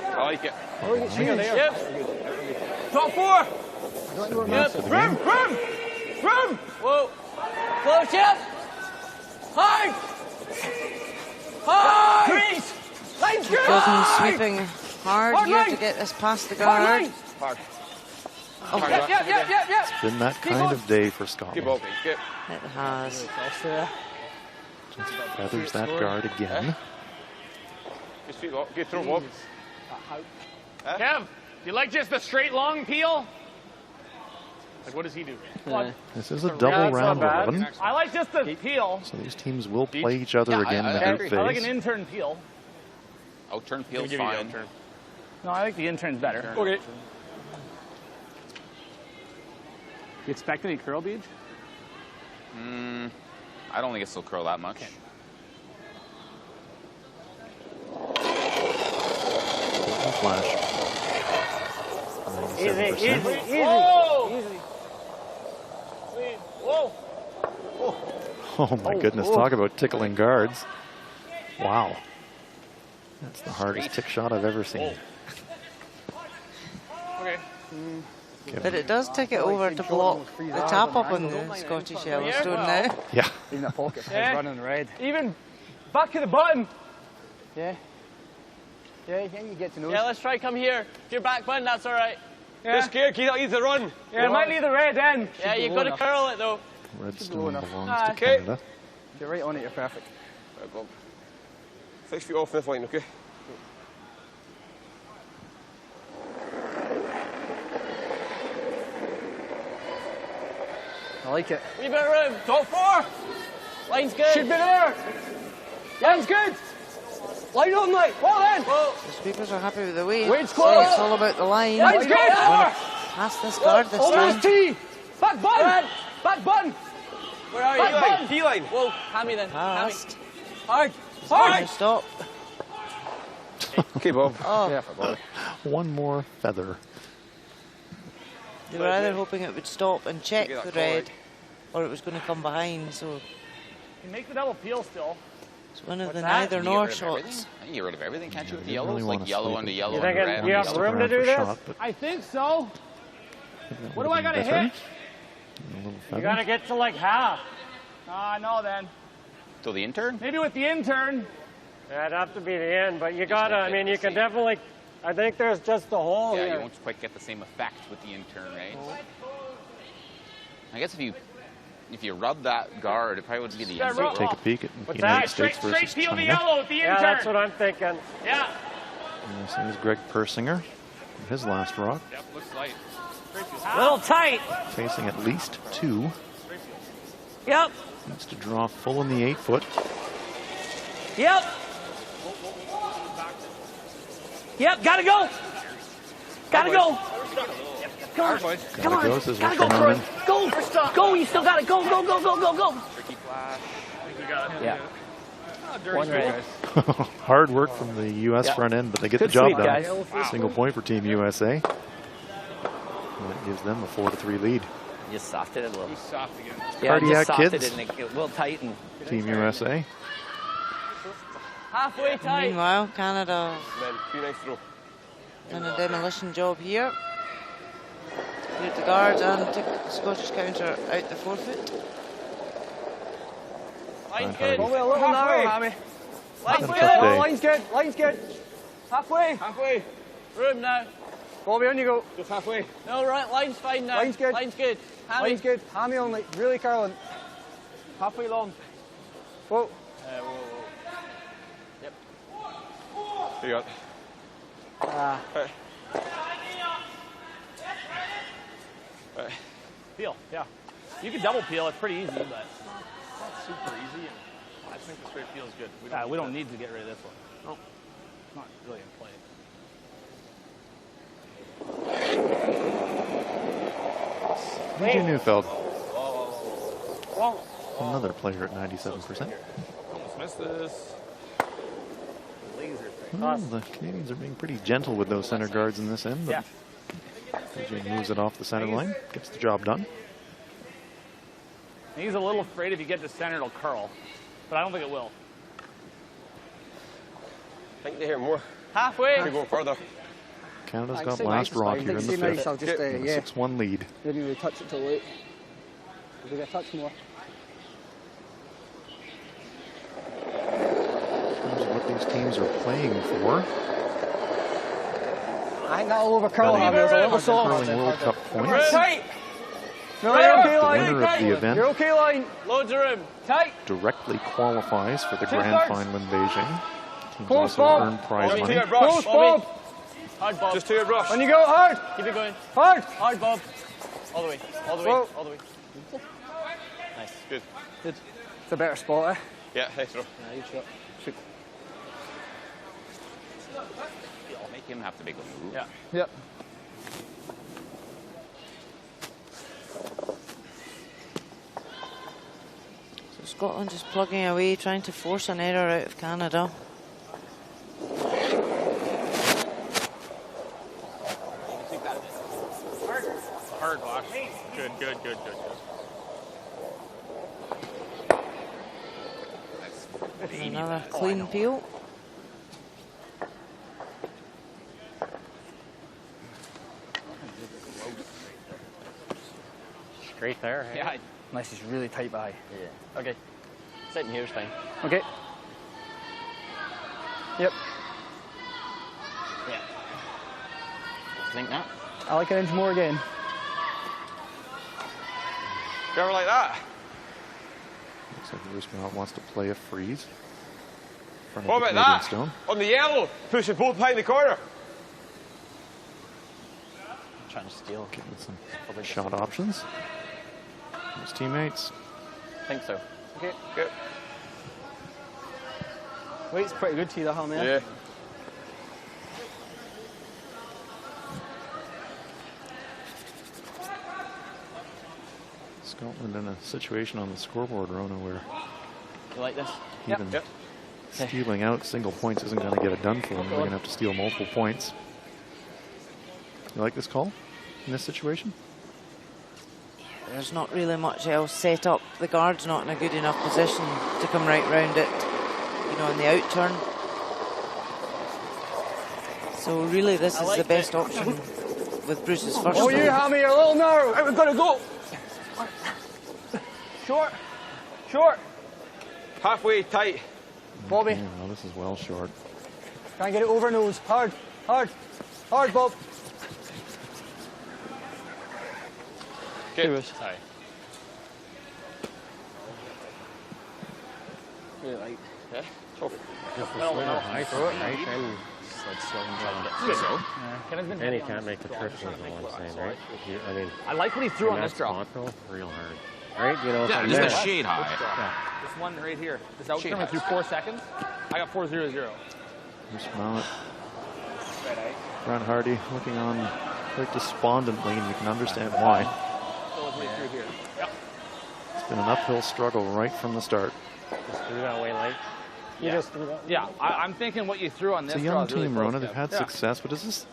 I like it. Yep. Top 4. Yep. Room. Whoa. Close, yep. Hard. Grease. Line's good. Cousin sweeping hard here to get this past the guard. Hard. Oh, Yep. It's been that kind of day for Scotland. Good ball. Good. it has. Just feathers that guard again. Good sweet ball. Good throw, Bob. Kev, do you like just the straight long peel? Like, what does he do? This is a double round robin, I like just the peel. so these teams will play each other again in the group I like an phase. intern peel. Outturn peel's Give you the fine. outturn. No, I like the intern's better. Okay. You expect any curl, Beach? I don't think it's still curl that much. Flash. Easy. 'Whoa! Whoa! Oh my goodness, talk about tickling guards. Wow. That's the hardest tick shot I've ever seen. Okay. But it does take it over to block the tap up on the Scottish Yellowstone now. Yeah. Even a pocket. Yeah. He's running red. Even back to the button. Yeah. Yeah, you get to know. Yeah, let's try come here. If you're back button, that's all right. Yeah. Just scared, Keith. I'll either run. Yeah, it might need the red end. Yeah, you've got to curl it though. Redstone enough. belongs to Okay. Canada. Get right on it, you're perfect. Right, Bob. 6 feet off this line, okay? I like it. Wee bit of room. Top 4. Line's good. Should be there. Line's good. Line on, mate. Well then. The sweepers are happy with the way. Wade's So close. it's all about the line. Line's good. Pass this guard this Almost time. T. Back button. Back button. Where are Back you? button. T-line. Whoa, hand me then. Hand me. Passed. Hard. Now stop. Okay, Bob. Oh, Yeah, for Bob. One more feather. they were either hoping it would stop and check Get that the call red, right. or it was going to come behind. So You make the double peel still. it's one of the that? neither You get nor rid of everything? shots. You can get rid of everything, can't you, with the didn't yellows? really Like wanna yellow sweep onto it. yellow You onto think red. you have onto room yellow. to do For this? shot, but I think so. that What do would've I gotta been better. hit? A little You feather. got to get to like half. No then. So the intern? Maybe with the intern. Yeah, it'd have to be the end, but you got to, I mean, you can definitely, I think there's just a hole Yeah, here. you won't quite get the same effect with the intern, right? I guess if you rub that guard, it probably wouldn't be the Yeah, end. rub- Take a peek at What's United that? States Straight versus peel the China. yellow with the Yeah, intern. that's what I'm thinking. Yeah. This is Greg Persinger, his last rock, Yep, looks light. Little tight. facing at least 2. Yep. Needs to draw full in the 8-foot. Yep. Yep, gotta go. Gotta go. Come on. Come Gotta go, on. says Gotta Rick go, Norman. Troy. Go. Go, you still got it. Go, go, go, go, go, go. Tricky flash. I think we got it. Yeah. One red. Hard work from the U.S. front end, but they get Good the job sweep, done. guys. Wow. Single point for Team USA. And that gives them a 4-3 lead. You softed it a little. He's soft again. Cardiac Kids, and it will tighten. Team USA. Halfway tight. Meanwhile, Canada Man, 3 nice throw. done a demolition job here. Cleared the guards and took the Scottish counter out the 4-foot. Line's Hardy. good. Only a little narrow, Hammy. Line's good. tough No, day. line's good. Line's good. Halfway. Halfway. Room now. Bobby, on you go. Just halfway. No, right, line's fine now. Line's good. Line's good. Hammy. Line's good. Hammy only. Really curling. Halfway long. Whoa. Whoa. Yep. Here you go. Ah. Peel, yeah. You can double peel, it's pretty easy, but it's not super easy. And I think the straight peel is good. We don't need to get rid of this one. No, it's not really in play. DJ Neufeld, Whoa. another player at 97%. Almost missed this. Laser thing. Well, the Canadians are being pretty gentle with those center guards in this end. But Yeah. DJ moves it off the center line, gets the job done. He's a little afraid if you get to center, it'll curl. But I don't think it will. I think they hear more. Halfway. They're going further. Canada's I got say last nice, rock I here in think the say nice, fifth. I'll just, With a yeah. 6-1 lead. Didn't really touch it till late. If we get a touch more. In terms of what these teams are playing for, I think that'll overcurl him. There's a little soft. Curling World Cup points. Tight. No, you're okay, The line. winner of the event You're okay, line. Loads of room. Tight. directly qualifies for the grand final in Beijing. Teams Close, also Bob. earn prize Bobby, money. to your brush. Close, Bob. Hard, Bob. Just to your brush. When you go, hard. Keep it going. Hard. Hard, Bob. All the way. All the way. Whoa. All the way. Nice. Good. It's a better spot, eh? Yeah, nice throw. Yeah, you shot. Shoot. Make him have to make a move. Yeah. Yep. So Scotland just plugging away, trying to force an error out of Canada. Hard block. Good, good, good, good, good. Another clean peel. Straight there. Hey? Yeah. Unless he's really tight by. Yeah. Okay. Sitting here's fine. Okay. Yep. Yeah. I think not. I like an inch more again. Never like that. Looks like Bruce Mount wants to play a freeze. In front What of the about Canadian that? stone. On the yellow. Push it both behind the corner. Trying to steal. Getting some shot options. His teammates. I think so. Okay. Good. Weight's pretty good to you, that helmet. Yeah. Scotland in a situation on the scoreboard, Rona, where You like this? even Yep. stealing out single points isn't going to get it done for them. They're going to have to steal multiple points. You like this call in this situation? There's not really much else set up. The guard's not in a good enough position to come right round it, you know, in the outturn. So really this is the best option with Bruce's first Oh, you, throw. Hammy, you're a little narrow. Right, we've got to go. Short. Short. Halfway tight. Bobby. Yeah, well, this is well short. Try and get it over nose. Hard. Hard. Hard, Bob. Good. Sorry. Really light. Yeah. Tough. And he can't make the trip is all I'm saying, right? I mean, I like what he threw on this that draw. spot though, real hard. Right? You know, if Yeah, I'm just there. a shade high. Yeah. This one right here. This out Shade turn went through high. 4 seconds. I got 4.00. Bruce Mount. Grant Hardy looking on quite despondently, and you can understand why. So it's right through here. Yep. It's been an uphill struggle right from the start. Just threw that way light. You just threw that. Yeah, I'm thinking what you threw on It's this a draw young is really team, close, Rona. yeah. They've had Yeah. success, but is this Is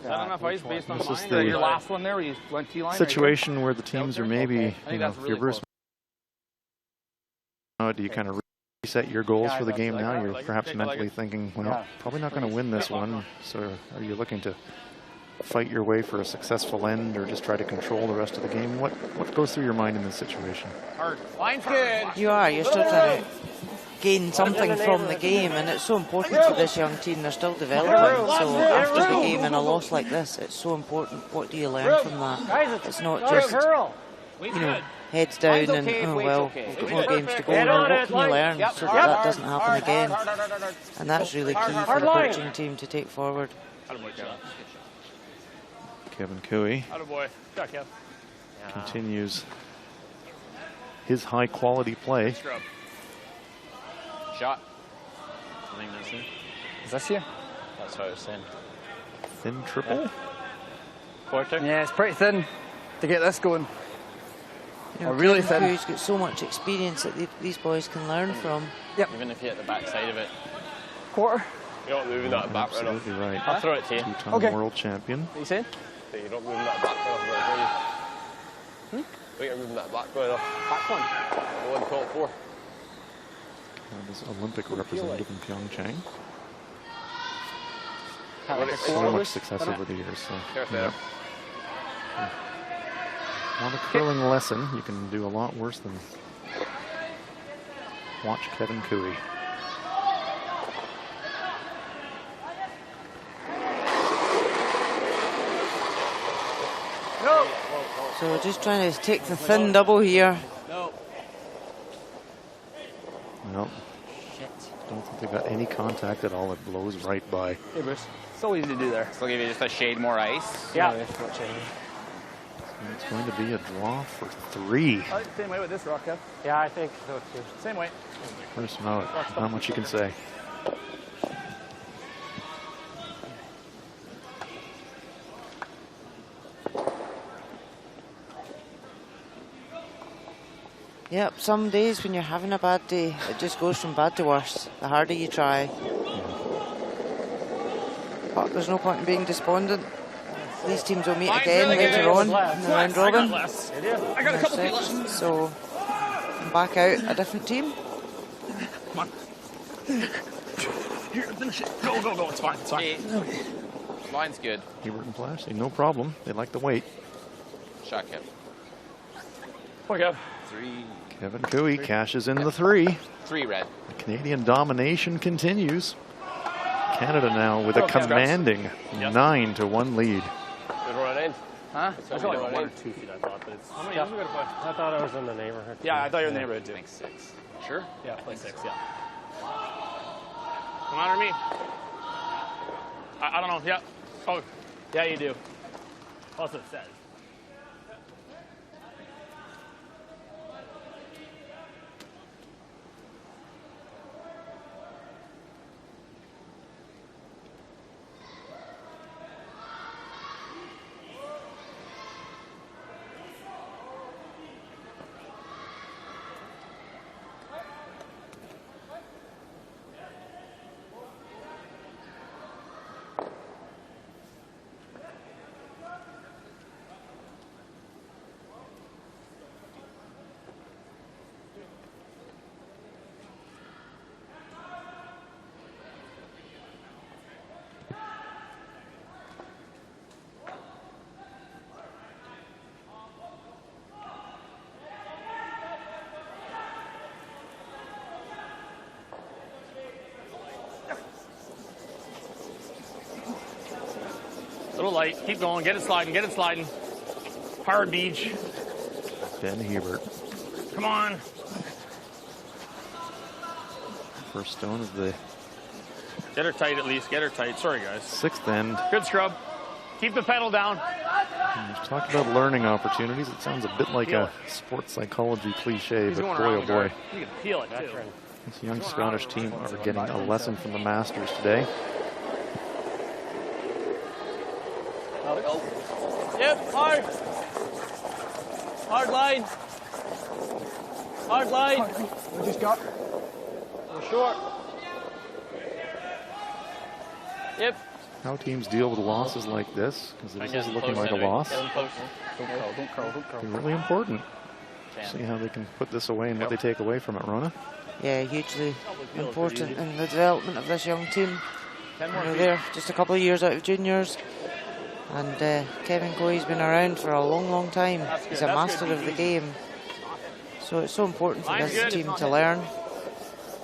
that enough ice based on This is mine? the Your last one there where you went T-line? situation where the teams are maybe, I think you know, that's if really you're Bruce, do you kind of reset your goals Yeah, for the I game like now? that. You're Like it. perhaps Take a like mentally it. thinking, well, Yeah. probably not going to win this one. So are you looking to fight your way for a successful end, or just try to control the rest of the game? What goes through your mind in this situation? Hard. Line's good. You are. You're still trying to gain something from the game, and it's so important for this young team. They're still developing, so after the game and a loss like this, it's so important. What do you learn from that? It's not just, you know, heads down and, oh well, we've got more games to go. No, what can you learn so that doesn't happen again? And that's really key for the coaching team to take forward. Kevin Cooey continues his high-quality play. Shot. I think that's it. Is this here? That's what I was saying. Thin triple? Quarter? Yeah, it's pretty thin to get this going. You know, really Kevin thin. Cooey's got so much experience that these boys can learn from. Yep. Even if you hit the back side of it. Quarter. You're not moving that back right off. Absolutely right. I'll throw it to you. Two-time world champion. What are you saying? You're not moving that back right off, are you? You're moving that back right off. Back one. The one top four. Canada's Olympic representative in Pyeongchang. So much success over the years. So, Careful. Want a curling lesson? You can do a lot worse than watch Kevin Cooey. So we're just trying to take the thin double here. Well, don't think they've got any contact at all. It blows right by. Hey, Bruce. So easy to do there. So they'll give you just a shade more ice. Yeah. It's going to be a draw for 3. Same way with this rock, Kev. Yeah, I think so too. Same way. Chris Mowat, not much you can say. Yep, some days when you're having a bad day, it just goes from bad to worse. The harder you try. But there's no point in being despondent. These teams will meet again later on in the round robin. I got a couple sections, so I'm back out a different team. Come on. Here, finish it. Go, go, go. It's fine. It's fine. Line's good. Hebert and Plasty, no problem. They like the weight. Shot, Kev. Poor Kev. 3. Kevin Cooey cashes in the 3. 3 red. The Canadian domination continues. Canada now with a commanding 9-1 lead. Good run in. Huh? It's only 1 or 2 feet, I thought. But it's, how many yards are we going to play? I thought I was in the neighborhood. Yeah, I thought you were in the neighborhood too. I think 6. Sure? Yeah, play 6, yeah. Come on, or me? I don't know. Yeah. Oh, yeah, you do. That's what it says. Little light. Keep going. Get it sliding. Get it sliding. Hard beach. Ben Hebert. Come on. First stone of the Get her tight at least. Get her tight. Sorry, guys. 6th end. Good scrub. Keep the pedal down. We've talked about learning opportunities. It sounds a bit like a sports psychology cliche, He's but going boy, around oh the boy. guard. You can feel it, too. This young Scottish team are getting a lesson from the Masters today. Yep, hard. Hard line. Hard line. We just got. We're short. Yep. How teams deal with losses like this, because this is looking like a loss. Don't curl, don't curl. It's really important. See how they can put this away and what they take away from it, Rona. Yeah, hugely important in the development of this young team. You know, they're just a couple of years out of juniors. And Kevin Cooey's been around for a long, long time. He's a master of the game. So it's so important for this team to learn.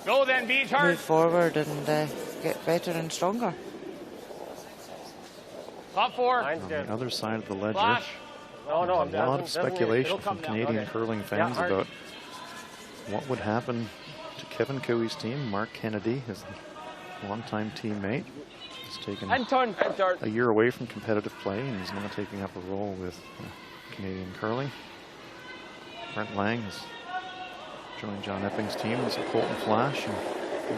Go then, Beach, hard. move forward and get better and stronger. Top 4. On the other side of the ledger, Flash. No, no, a lot of speculation from Canadian curling fans hard. about what would happen to Kevin Cooey's team. Mark Kennedy, his longtime teammate, has taken a year away from competitive play and is now taking up a role with Canadian curling. Brent Lang has joined John Epping's team as a Colton Flash, and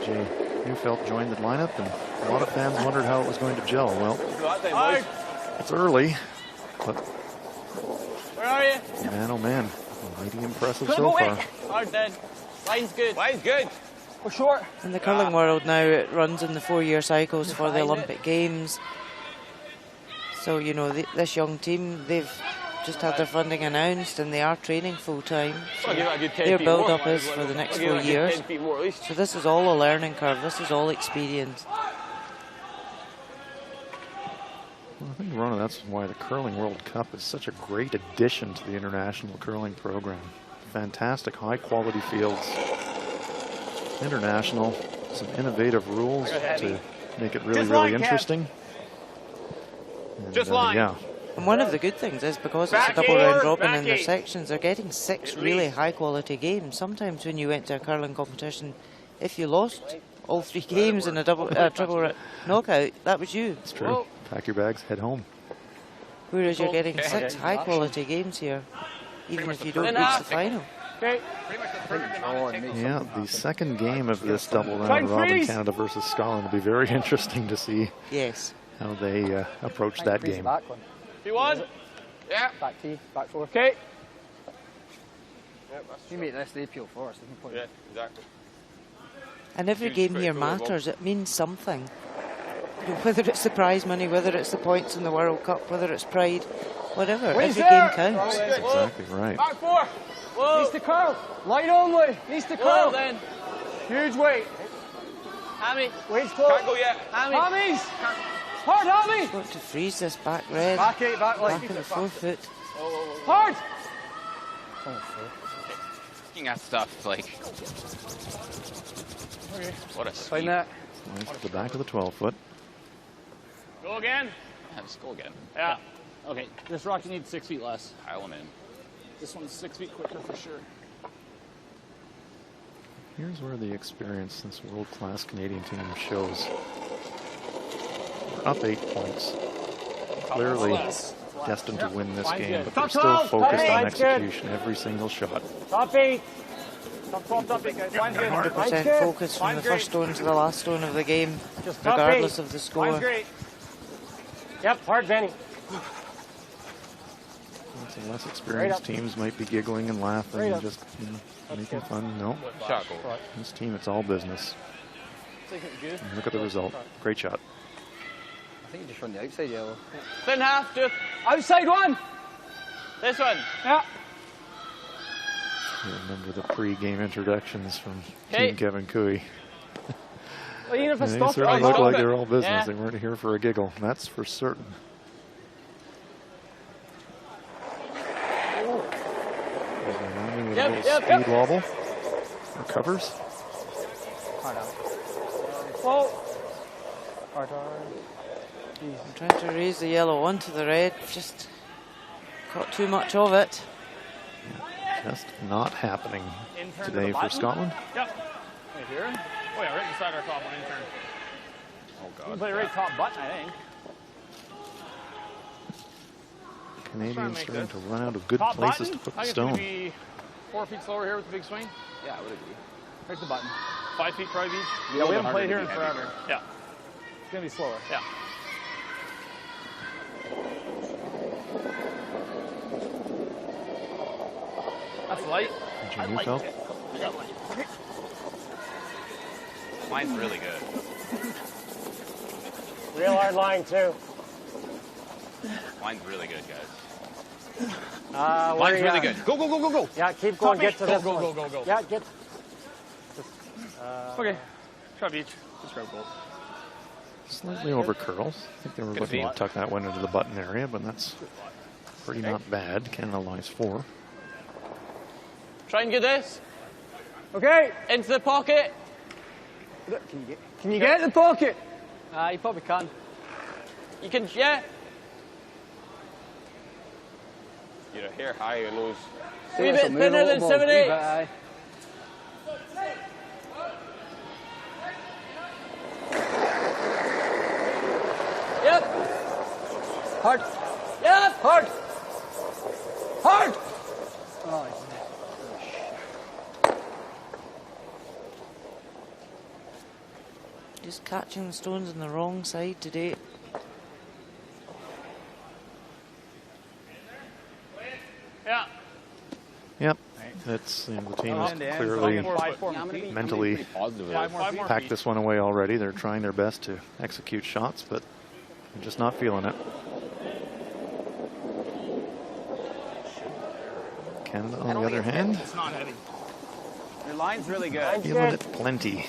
PJ Neufeld joined the lineup, and a lot of fans wondered how it was going to gel. Well, it's early, but where are you? Man, oh man, mighty impressive so far. Hard then. Line's good. Line's good. We're short. In the curling world now, it runs in the 4-year cycles for the Olympic Games. So, you know, this young team, they've just had their funding announced and they are training full time. So their build up is for the next 4 years. So this is all a learning curve. This is all experience. Well, I think, Rona, that's why the Curling World Cup is such a great addition to the international curling program. Fantastic, high-quality fields. International, some innovative rules to make it really, really interesting. And, yeah. And one of the good things is because it's a double round robin in their sections, they're getting 6 really high-quality games. Sometimes when you went to a curling competition, if you lost all 3 games in a triple knockout, that was you. It's true. Pack your bags, head home. Whereas you're getting 6 high-quality games here, even if you don't reach the final. Yeah, the second game of this double round robin, Canada versus Scotland, will be very interesting to see how they approach that game. P1. Yeah. Back T, back 4. Okay. You make this, they peel first. Yeah, exactly. And every game here matters. It means something. You know, whether it's the prize money, whether it's the points in the World Cup, whether it's pride, whatever. Every game counts. That's exactly right. Back 4. Whoa. Needs to curl. Light only. Needs to curl. Then. Huge weight. Hammy. Weight's close. Can't go yet. Hammies. Hard, Hammy. Got to freeze this back red. Back 8, back light. Back of the 4 foot. Hard. Looking at stuff like. What a speed. Nice to the back of the 12 foot. Go again. Yeah, just go again. Yeah. Okay. This rock you need 6 feet less. Pile them in. This one's 6 feet quicker for sure. Here's where the experience this world-class Canadian team shows. We're up 8 points. Clearly destined to win this game, but they're still focused on execution every single shot. Top 8. Top 12, top 8, guys. Line's good. 100% focus from the first stone to the last stone of the game, regardless of the score. Line's great. Yep, hard, Benny. Some less experienced teams might be giggling and laughing and just making fun. No. Shot goal. This team, it's all business. And look at the result. Great shot. I think you just run the outside yellow. Thin half, just outside one. This one. Yeah. You remember the pre-game introductions from Team Kevin Cooey. Well, even if it's They stopped, certainly looked like they were all business. Yeah. They weren't here for a giggle. That's for certain. Speed wobble. Recovers. Hard out. Whoa. Hard, hard. I'm trying to raise the yellow onto the red. Just caught too much of it. Just not happening today for Scotland. Yep. Right here. Oh yeah, right beside our top one intern. Oh god. You can play right top button, I think. Canadians starting to run out of good top places button? to put I the guess stone. we could be 4 feet slower here with the big swing. Yeah, would it be? Here's the button. 5 feet probably each. Yeah, we haven't played here in forever. Yeah. It's going to be slower. Yeah. That's light. I like it. Mine's really good. Real hard line, too. Mine's really good, guys. Mine's really good. Go, go, go, go, go. Yeah, keep going. Get to this go, one. go, go, go. Yeah, get. Okay. Try beach. Just grab gold. Slightly over curls. I think they were looking to tuck that one into the button area, but that's pretty not bad. Canada lies 4. Try and get this. Okay. Into the pocket. Can you get in the pocket? You probably can. You can, yeah. Your hair high and nose. A wee bit thinner than 7/8. Yep. Hard. Yep. Hard. Hard. Oh, Just catching the stones on the wrong side today. Yeah. Yep. That's, the team is clearly mentally packed this one away already. They're trying their best to execute shots, but they're just not feeling it. Canada, on the other hand, It's not heavy. Your line's really good. feeling it plenty.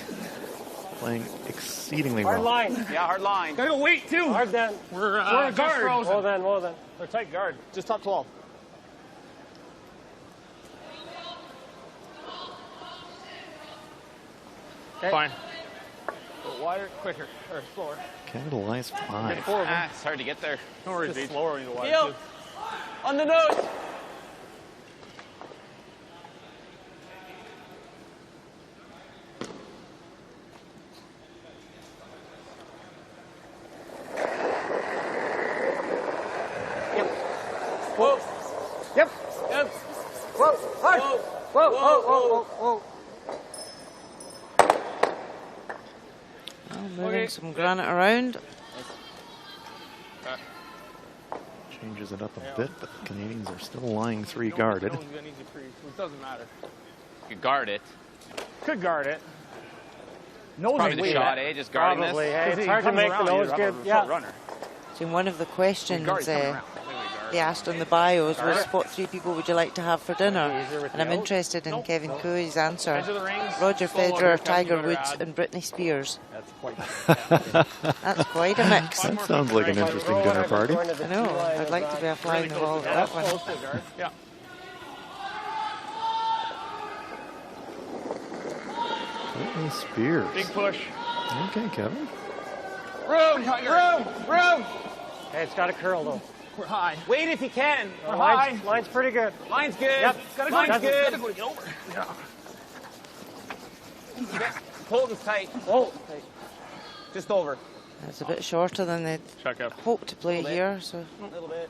Playing exceedingly Hard well. line. Yeah, hard line. Gotta go wait too. Hard then. We're a just frozen. Well then. They're tight guard. Just top 12. Okay. Fine. Go wider, quicker, or slower. Canada lies 5. Get forward. It's hard to get there. No worries, Just Beach. Slower when you go wider. Heel. Too. On the nose. Whoa. Yep. Yep. Whoa. Hard. Whoa. Whoa. Whoa. Well, moving some granite around. Changes it up a bit, but the Canadians are still lying 3 guarded. No one's gonna need you free, so it doesn't matter. You could guard it. Could guard it. Probably the shot, eh? Just guarding Probably. this. Hey, it's hard to make the nose good. Yeah. Runner. So one of the questions they asked on the bios was, what 3 people would you like to have for dinner? And I'm interested in Kevin Cooey's answer. Edge of the rings. Roger Slow Federer, water, Tiger Kevin Woods Conrad. and Britney Spears. That's quite. That's quite a mix. That sounds like an interesting dinner party. I know. I'd like to be a fly in the wall at that one. Close to the guard. Yeah. Britney Spears. Big push. Okay, Kevin. Room. Hey, it's got a curl though. We're high. Wait if you can. Line's pretty good. Line's good. Yep. Line's good. Gotta go to get over. Hold it tight. Oh. Just over. It's a bit shorter than they'd Check up. hoped to play here, so A little bit.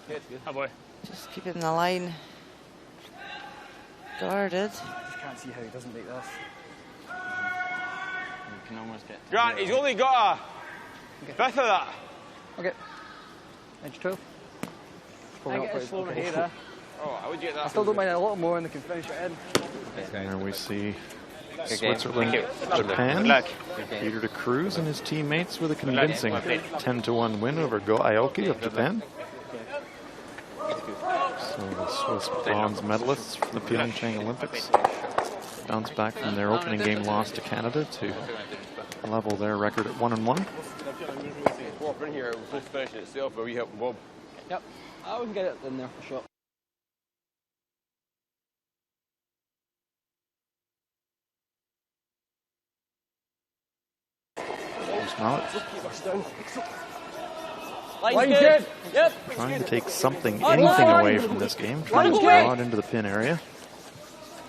Good. Oh boy. just keeping the line guarded. I just can't see how he doesn't make this. You can almost get. Grant, he's only got a bit of that. Okay. Inch 12. I get a slow to hate that. Oh, how would you get that? I still don't mind it a little more and they can finish it in. And there we see game. Switzerland, Japan. Peter de Cruz and his teammates with a convincing 10-1 win over Go Aoki of Japan. So the Swiss bronze medalists from the Pyeongchang Olympics bounce back from their opening game loss to Canada to level their record at 1-1. Walk in here, we'll just finish it itself, but we help Bob. Yep. I would get it in there for sure. Line's good. Yep. Trying to take anything away from this game. Trying to draw it into the pin area.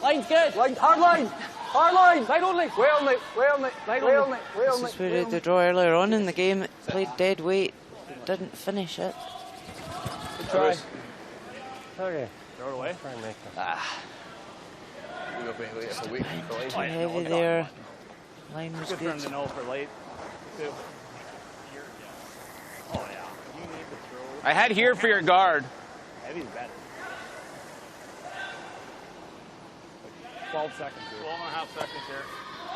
Line's good. Hard line. Hard line. Light only. Way only. Light only. This is where the draw earlier on in the game. It played dead weight, didn't finish it. Good try. Okay. Throw it away. Try and make it. We'll be waiting for a week. Too heavy there. Line was Good for him good. to know for late, too. Oh, yeah. You need to throw. I had here for your guard. Heavy's better. 12 seconds here. 12 and a half seconds here.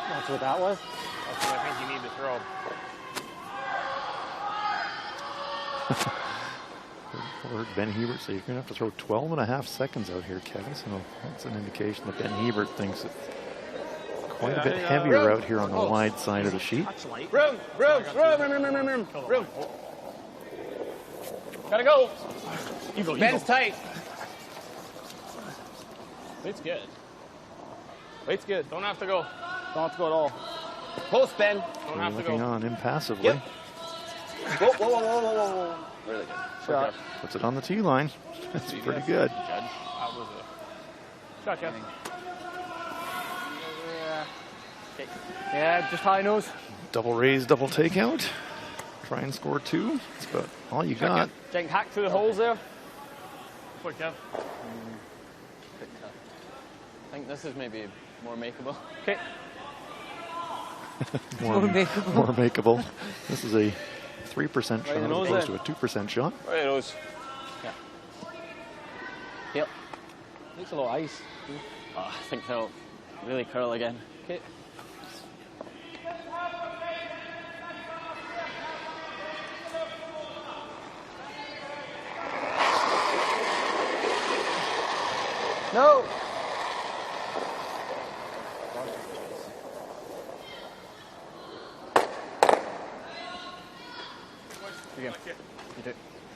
That's what that was? That's what I think you need to throw. I heard Ben Hebert say you're going to have to throw 12 and a half seconds out here, Kevin. So that's an indication that Ben Hebert thinks it's quite a bit heavier out here on the wide side of the sheet. Room. Gotta go. You go. Ben's tight. Weight's good. Weight's good. Don't have to go. Don't have to go at all. Full spin. Looking on impassively. Yep. Whoa, whoa, whoa, whoa, whoa, whoa. Really good. Shot. Puts it on the tee line. That's pretty good. That was a shot, Kev. Yeah, just high nose. Double raise, double takeout. Try and score 2. That's about all you got. Jake, hack through the holes there. Quick, Kev. I think this is maybe more makeable. Okay. more makeable. This is a 3% shot as opposed to a 2% shot. Right nose. Yeah. Yep. Looks a little ice. Oh, I think they'll really curl again. Okay. No.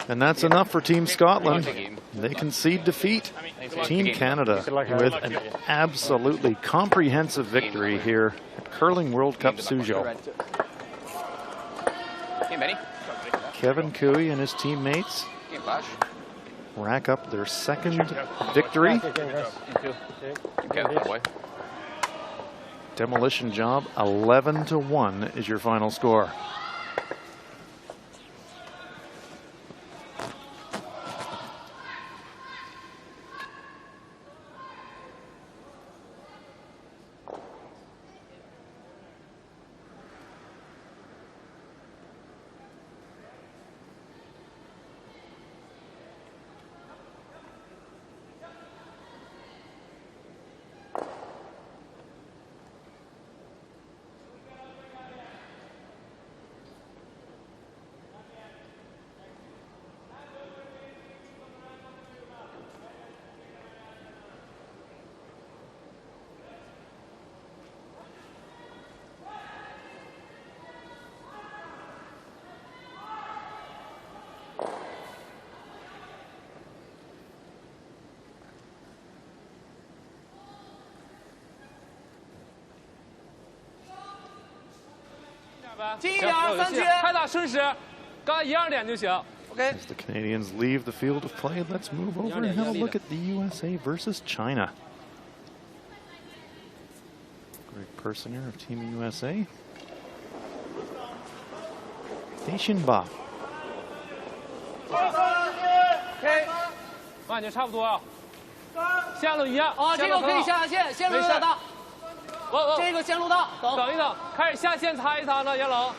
And that's enough for Team Scotland. They concede defeat. Team Canada with an absolutely comprehensive victory here at Curling World Cup Suzhou. Kevin Cooey and his teammates rack up their second victory. Demolition job, 11-1 is your final score. As the Canadians leave the field of play, let's move over and have a look at the USA versus China. Greg Persinger of Team USA. Daishin Ba. 慢点，差不多啊。线路一样。啊，这个可以下线，线路有点大。这个线路大，等一等，开始下线擦一擦了，严冷。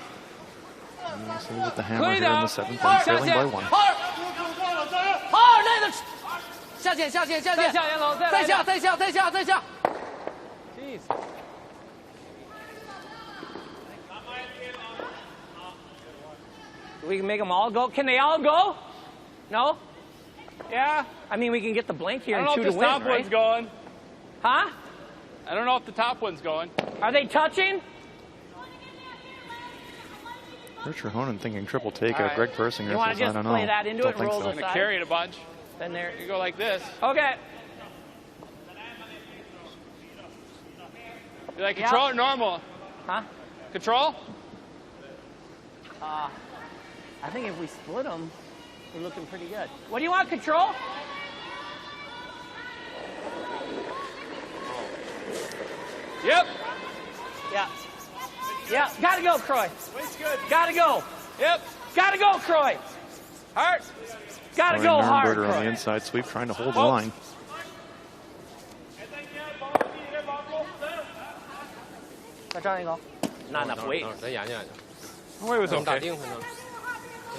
USA with the hammer here in the 7th and trailing by 1. 好，那个下线，下线，下线，再下，严冷，再下，再下，再下，再下。We can make them all go. Can they all go? No? Yeah. I mean, we can get the blank here and shoot a win, right? I don't know if the top one's going. Huh? I don't know if the top one's going. Are they touching? Richard Honan thinking triple takeout. Right. Greg Persinger says, I don't know. Play that into don't it, think rolls so. I'm going to carry it a bunch. Then there. You go like this. Okay. You like control or normal? Huh? Control? I think if we split them, we're looking pretty good. What do you want, control? Yep. Yeah. Yeah, gotta go, Croy. Gotta go. Yep. Gotta go, Croy. Hard. Gotta go hard, Nürnberger on Croy. the inside sweep, trying to hold the line. Not enough weight. 再研究研究。 Weight was 打 okay. 定可能。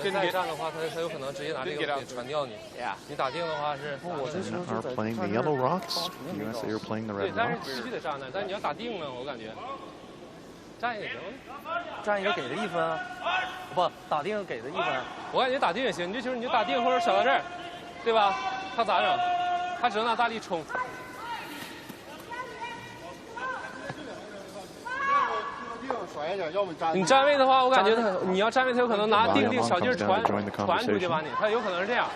再这样的话，他有可能直接拿这个给传掉你。Yeah. 你打定的话是。 China are playing the Yellow Rocks. USA are playing the 对， Red 但是 Rocks. 必须得站那，但你要打定了，我感觉。站也行。站一个给的1分啊，不打定给的1分。我感觉打定也行，你这球你就打定或者小到这儿，对吧？他咋整？他只能拿大力冲。 你站位的话，我感觉他你要站位，他有可能拿定小劲儿传出去把你，他有可能是这样。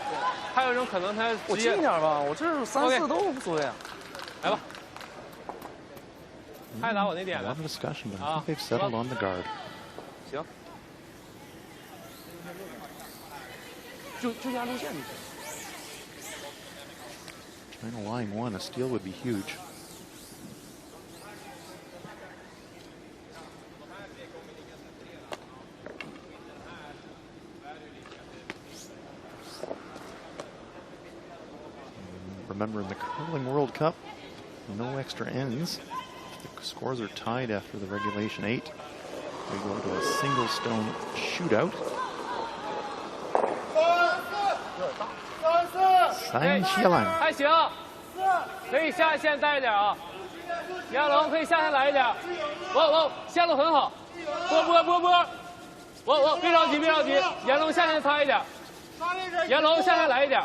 还有一种可能他直接我近点吧，我这3、4都无所谓。来吧。拍打我那点 A 了 lot。of discussion, but I think they've settled on the guard. 行，就压路线就行。 China line one, a steal would be huge. Remember, in the Curling World Cup, no extra ends. The scores are tied after the regulation 8. We go to a single stone shootout. 3西兰，还行，可以下线带一点啊。杨龙可以下线来一点。线路很好。别着急，别着急。杨龙下线擦一点。杨龙下线来一点。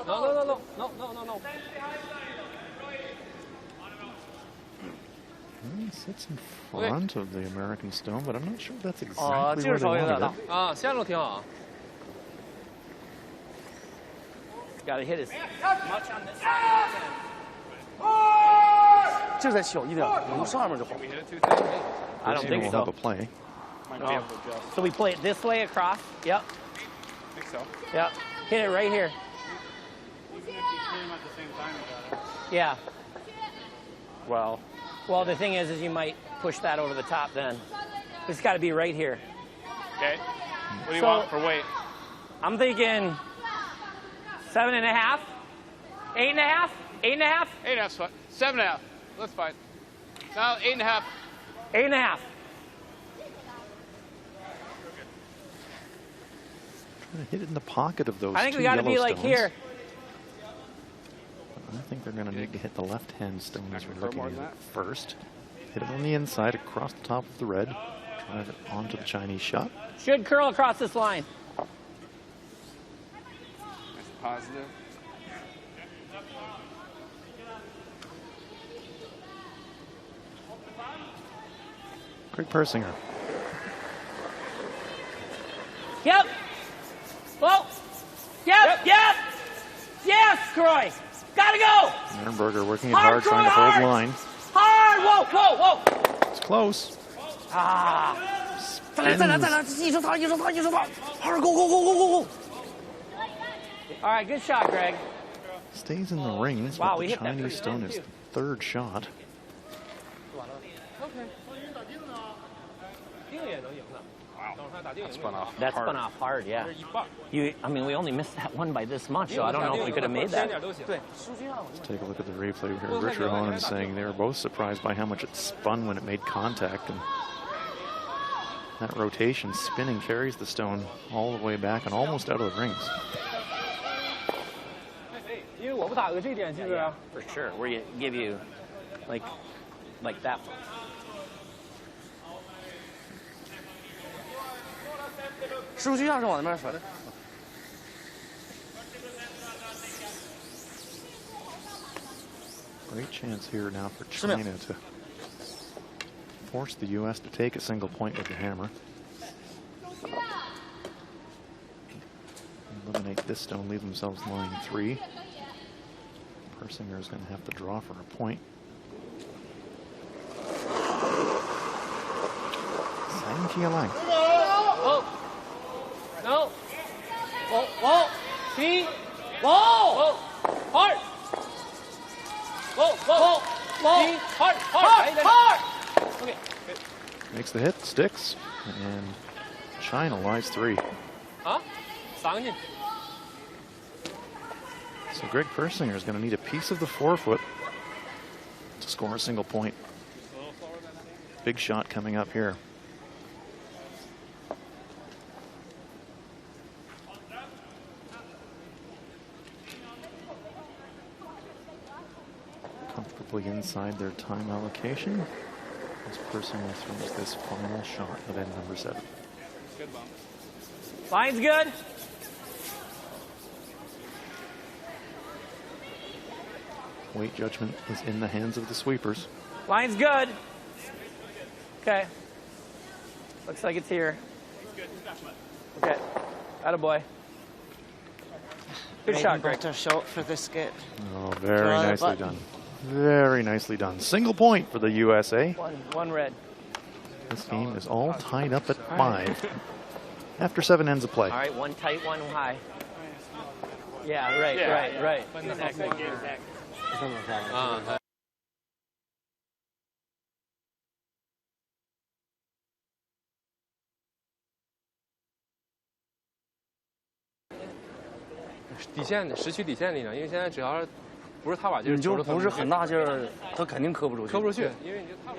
No. He sits in front of the American stone, but I'm not sure that's 哦， exactly 劲 where 儿 they 稍微有点 wanted 大 it. 啊，线路挺好。Gotta hit his. 这再小一点，往上面就好。I don't think We'll so. have a play. Oh. So we play it this way across? Yep. I think so. Yep. Hit it right here. Yeah. Well, the thing is you might push that over the top then. It's got to be right here. okay. What do you want for weight? I'm thinking 7.5, 8.5, 8.5. 8.5's fine. 7.5. That's fine. Now 8.5. 8.5. Trying to hit it in the pocket of those I think two we got to yellow be like stones. here. I think they're going to need to hit the left-hand stone as we're looking more at than it first. Hit it on the inside, across the top of the red. Drive it onto the Chinese shot. Should curl across this line. That's positive. Greg Persinger. Yep. Whoa. Yep. Yes, Croy. Gotta go. Ehrenberger working it hard, trying to hold line. Hard. Whoa. It's close. Go. All right, good shot, Greg. Stays in the rings, Wow, but we the hit that Chinese pretty stone good, is too. the third shot. That spun off. That hard. spun off hard, yeah. I mean, we only missed that one by this much, so I don't know if we could have made that. Let's take a look at the replay here. Richard Holland is saying they were both surprised by how much it spun when it made contact. And that rotation, spinning, carries the stone all the way back and almost out of the rings. For sure, where you give you like that one. Great chance here now for China to force the U.S. to take a single point with the hammer. Eliminate this stone, leave themselves line 3. Persinger is going to have to draw for a point. Sang Qialang. No. Whoa. See? Whoa. Hard. Whoa. See? Hard. Okay. Makes the hit, sticks, and China lies 3. Huh? 3个进。 So Greg Persinger is going to need a piece of the forefoot to score a single point. Big shot coming up here. Comfortably inside their time allocation as Persinger throws this final shot of end number 7. Good bump. Line's good. Weight judgment is in the hands of the sweepers. Line's good. Okay. Looks like it's here. Okay. Attaboy. Good shot, Greg. Better shot for the skip. Oh, very nicely done. Very nicely done. Single point for the USA. One red. This game is all tied up at 5 after 7 ends of play. All right, one tight, one high. Yeah, right. Exactly. Uh-huh. 底线失去底线力量，因为现在只要不是踏把劲儿，你就不是很大劲儿，他肯定磕不出去。磕不出去，因为你就踏把。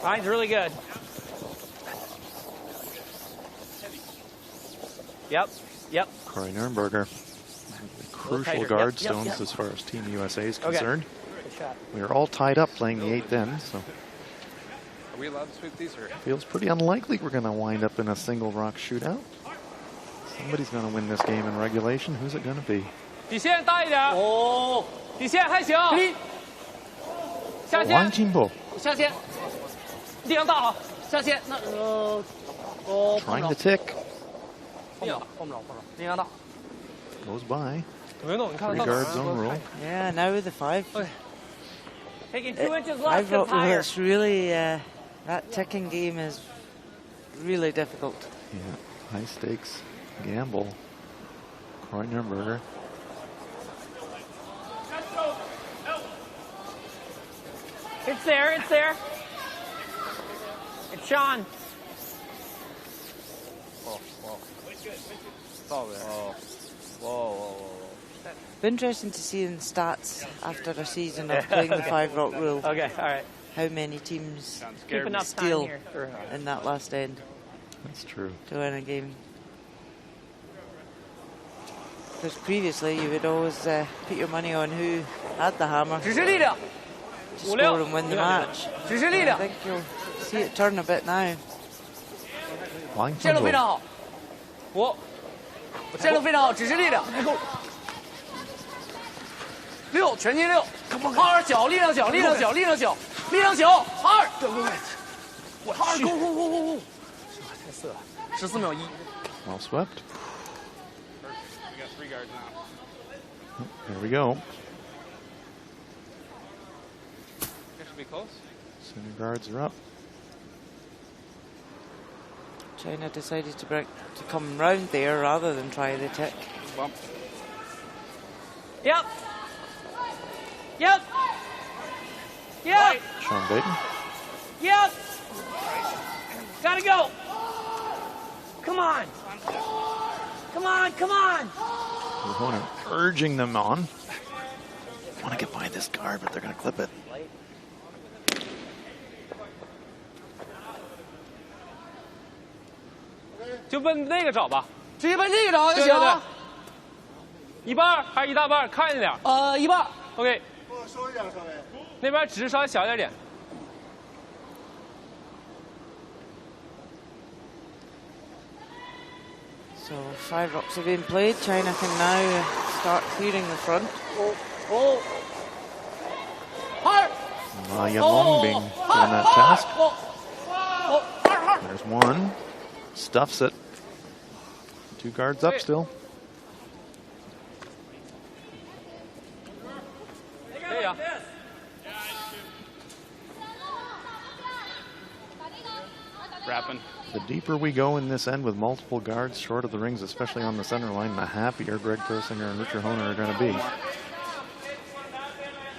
Ryan's really good. Yep. Corey Nürnberger, crucial guard stones as far as Team USA is concerned. We are all tied up playing the 8th end, so Are we allowed to sweep these? Or? feels pretty unlikely we're going to wind up in a single rock shootout. Somebody's going to win this game in regulation. Who's it going to be? 底线大一点。哦，底线还行。下线。王金波。下线。力量大了，下线。那Trying to tick. 碰不着，力量大。 Goes by. 没动，你看 3 guard zone rule. Yeah, now with the 5. Taking 2 inches left. 5 rock rule, it's really, that ticking game is really difficult. Yeah, high stakes gamble. Corey Nürnberger. It's there. It's Sean. Whoa. Be interesting to see in stats after a season of playing the 5 rock rule. Okay, all right. How many teams Keep enough steal time here. in that last end That's true. to win a game. Because previously you would always put your money on who had the hammer to score and win the match. I think you'll see it turn a bit now. 线路非常好，5，线路非常好，指示力量，6，全击6，2小，力量小，2，2，go，太色了，14秒1。 Well swept. There we go. Be close. Center guards are up. China decided to come round there rather than try the tick. Bump. Yep. Sean Baton. Yep. Gotta go. Come on. The opponent urging them on. Want to get by this guard, but they're going to clip it. 就奔那个找吧，直接奔这个找就行。对，一半还是一大半？看着点。一半。OK。收一点稍微。那边只是稍微小一点。So 5 rocks have been played. China can now start clearing the front. Ma Yanlongbing doing that task. There's one. Stuffs it. 2 guards up still. Wrapping. The deeper we go in this end with multiple guards short of the rings, especially on the center line, the happier Greg Persinger and Richard Honer are going to be.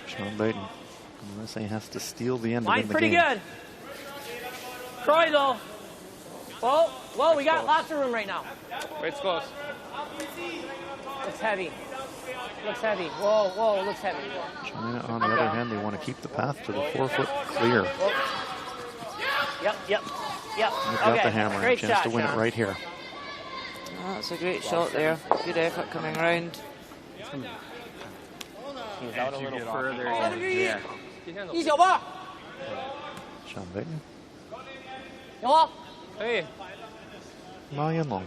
Sean Baton. USA has to steal the end of the game. Line's pretty good. Troy, though. Whoa, whoa, we got lots of room right now. Weight's close. Looks heavy. Looks heavy. Whoa, whoa, looks heavy. China, on the other hand, they want to keep the path to the 4-foot clear. Whoa. Yep. They've got the hammer and a chance to win it right here. Oh, that's a great shot there. Good effort coming round. He's out a little further. Yeah. Sean Baton. 有啊，可以。 Ma Yanlong.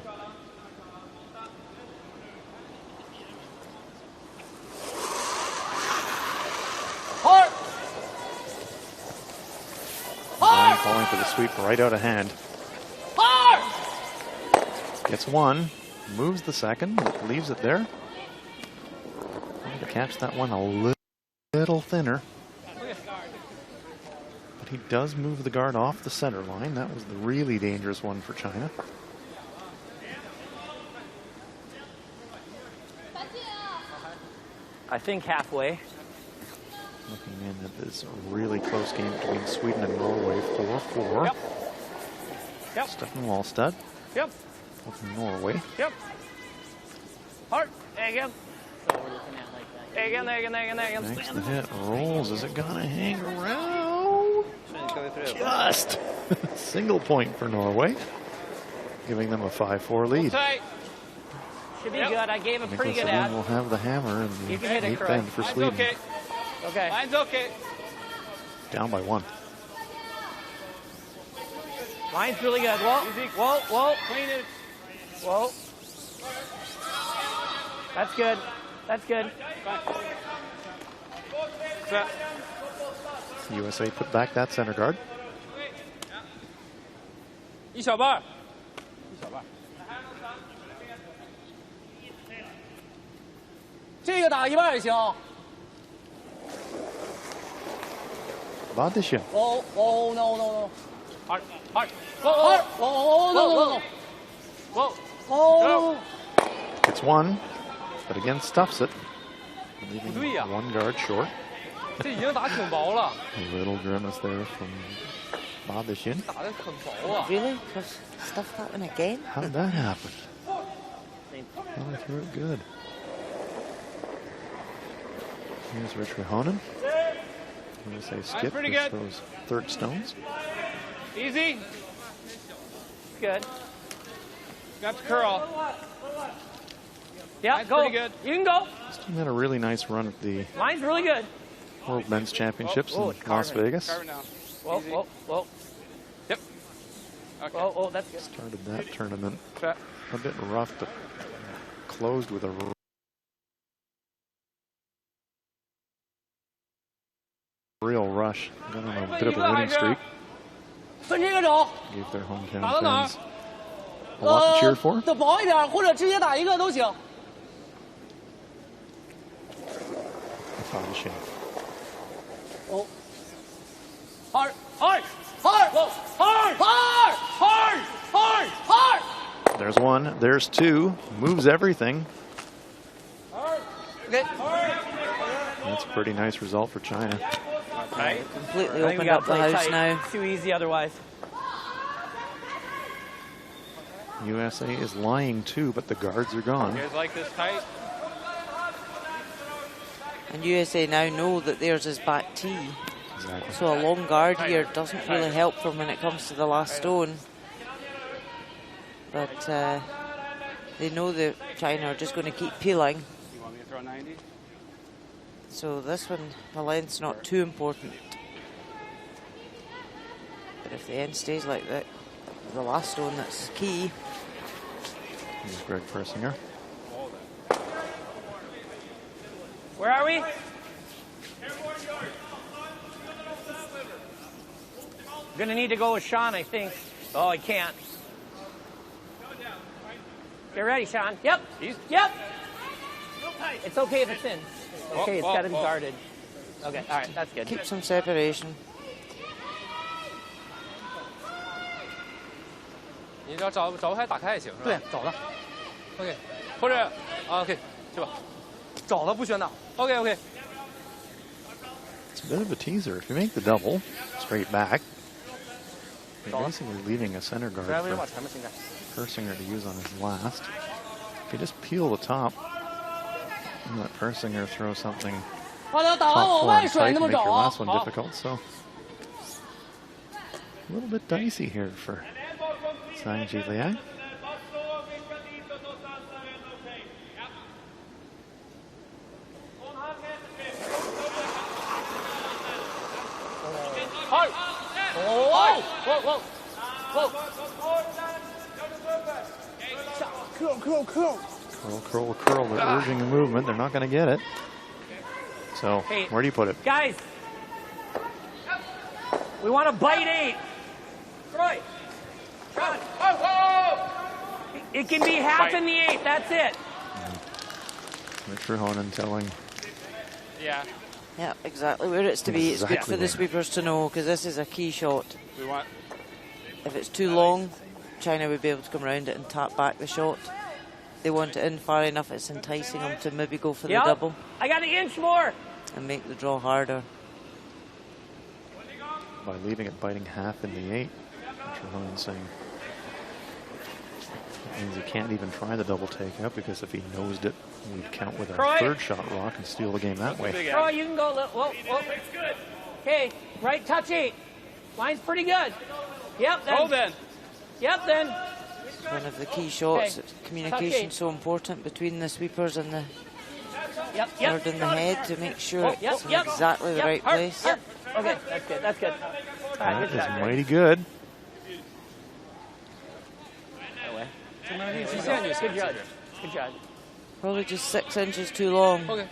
Hard. Ryan calling for the sweep right out of hand. Hard. Gets one, moves the second, leaves it there. Trying to catch that one a little thinner. But he does move the guard off the center line. That was the really dangerous one for China. I think halfway. Looking in at this really close game between Sweden and Norway, 4-4. Yep. Stefan Wallstad. Yep. From Norway. Yep. Hard. There again. There again. Makes the hit, rolls. Is it gonna hang around? Just single point for Norway, giving them a 5-4 lead. Should be good. I gave a pretty Nicholas good ad. will have the hammer in the You can hit it, eighth Crow. end for Sweden. Okay. Mine's okay. Down by 1. Mine's really good. Whoa, whoa. Clean it. Whoa. That's good. That's good. Set. USA put back that center guard. 一小半。这个打一半也行。 Badishin. Oh, no. Hard. Hard. No. Whoa. Gets one, but again stuffs it, leaving one guard short. 这已经打挺薄了。 A little grimace there from Badishin. 打得很薄啊。 Really? Chris stuffed that one again? How did that happen? Well, they threw it good. Here's Rich Rahonen. USA skip pretty with good. those third stones. Easy. Good. Got the curl. Yeah, Mine's go. pretty good. You can go. This team had a really nice run at the Mine's really good. World Men's Championships in Las Vegas. Whoa. Yep. Okay. Oh, that's good. Started that tournament Set. a bit rough, but closed with a real rush. Got on a bit of a winning streak. 分这个走。 Gave their hometown 打到哪儿？ fans a lot to cheer for. 的薄一点，或者直接打一个都行。 Badishin. Oh. Hard. There's one, there's two, moves everything. Okay. That's a pretty nice result for China. Completely opened up the house now. Too easy otherwise. USA is lying too, but the guards are gone. You guys like this tight? And USA now know that theirs is back tee. Exactly. So a long guard here doesn't really help them when it comes to the last stone. But they know that China are just going to keep peeling. You want me to throw 90? So this one, the length's not too important. But if the end stays like that, the last stone that's key. Here's Greg Persinger. Where are we? Gonna need to go with Sean, I think. Oh, I can't. Get ready, Sean. Yep. Yep. It's okay if it's in. Okay, it's got to be guarded. Okay, all right, that's good. Keep some separation. 你只要找牌打开也行，是吧？对，找它。OK， 或者OK， 去吧。找它不选打。OK。 It's a bit of a teaser. If you make the double, straight back. You're basically leaving a center guard for Persinger to use on his last. If you just peel the top and let Persinger throw something top four and tight to make your last one difficult, so a little bit dicey here for Zhang Jiliang. Curl. They're urging a movement. They're not going to get it. So, where do you put it? Guys, we want to bite 8. Troy. It can be half in the 8. That's it. Richard Honan telling. Yeah, exactly where it's to be. It's good for the sweepers to know, because this is a key shot. If it's too long, China would be able to come around it and tap back the shot. They want it in far enough, it's enticing them to maybe go for the double. I got an inch more. And make the draw harder. By leaving it biting half in the 8, Richard Honan saying that means he can't even try the double takeout, because if he nosed it, we'd count with a third shot rock and steal the game that way. Troy, you can go. Whoa. Okay, right touch 8. Line's pretty good. Yep, then. Hold then. Yep, then. One of the key shots. Communication so important between the sweepers and the third in the head to make sure it's in exactly the right place. Okay, that's good. That is mighty good. Good job. Probably just 6 inches too long. Okay.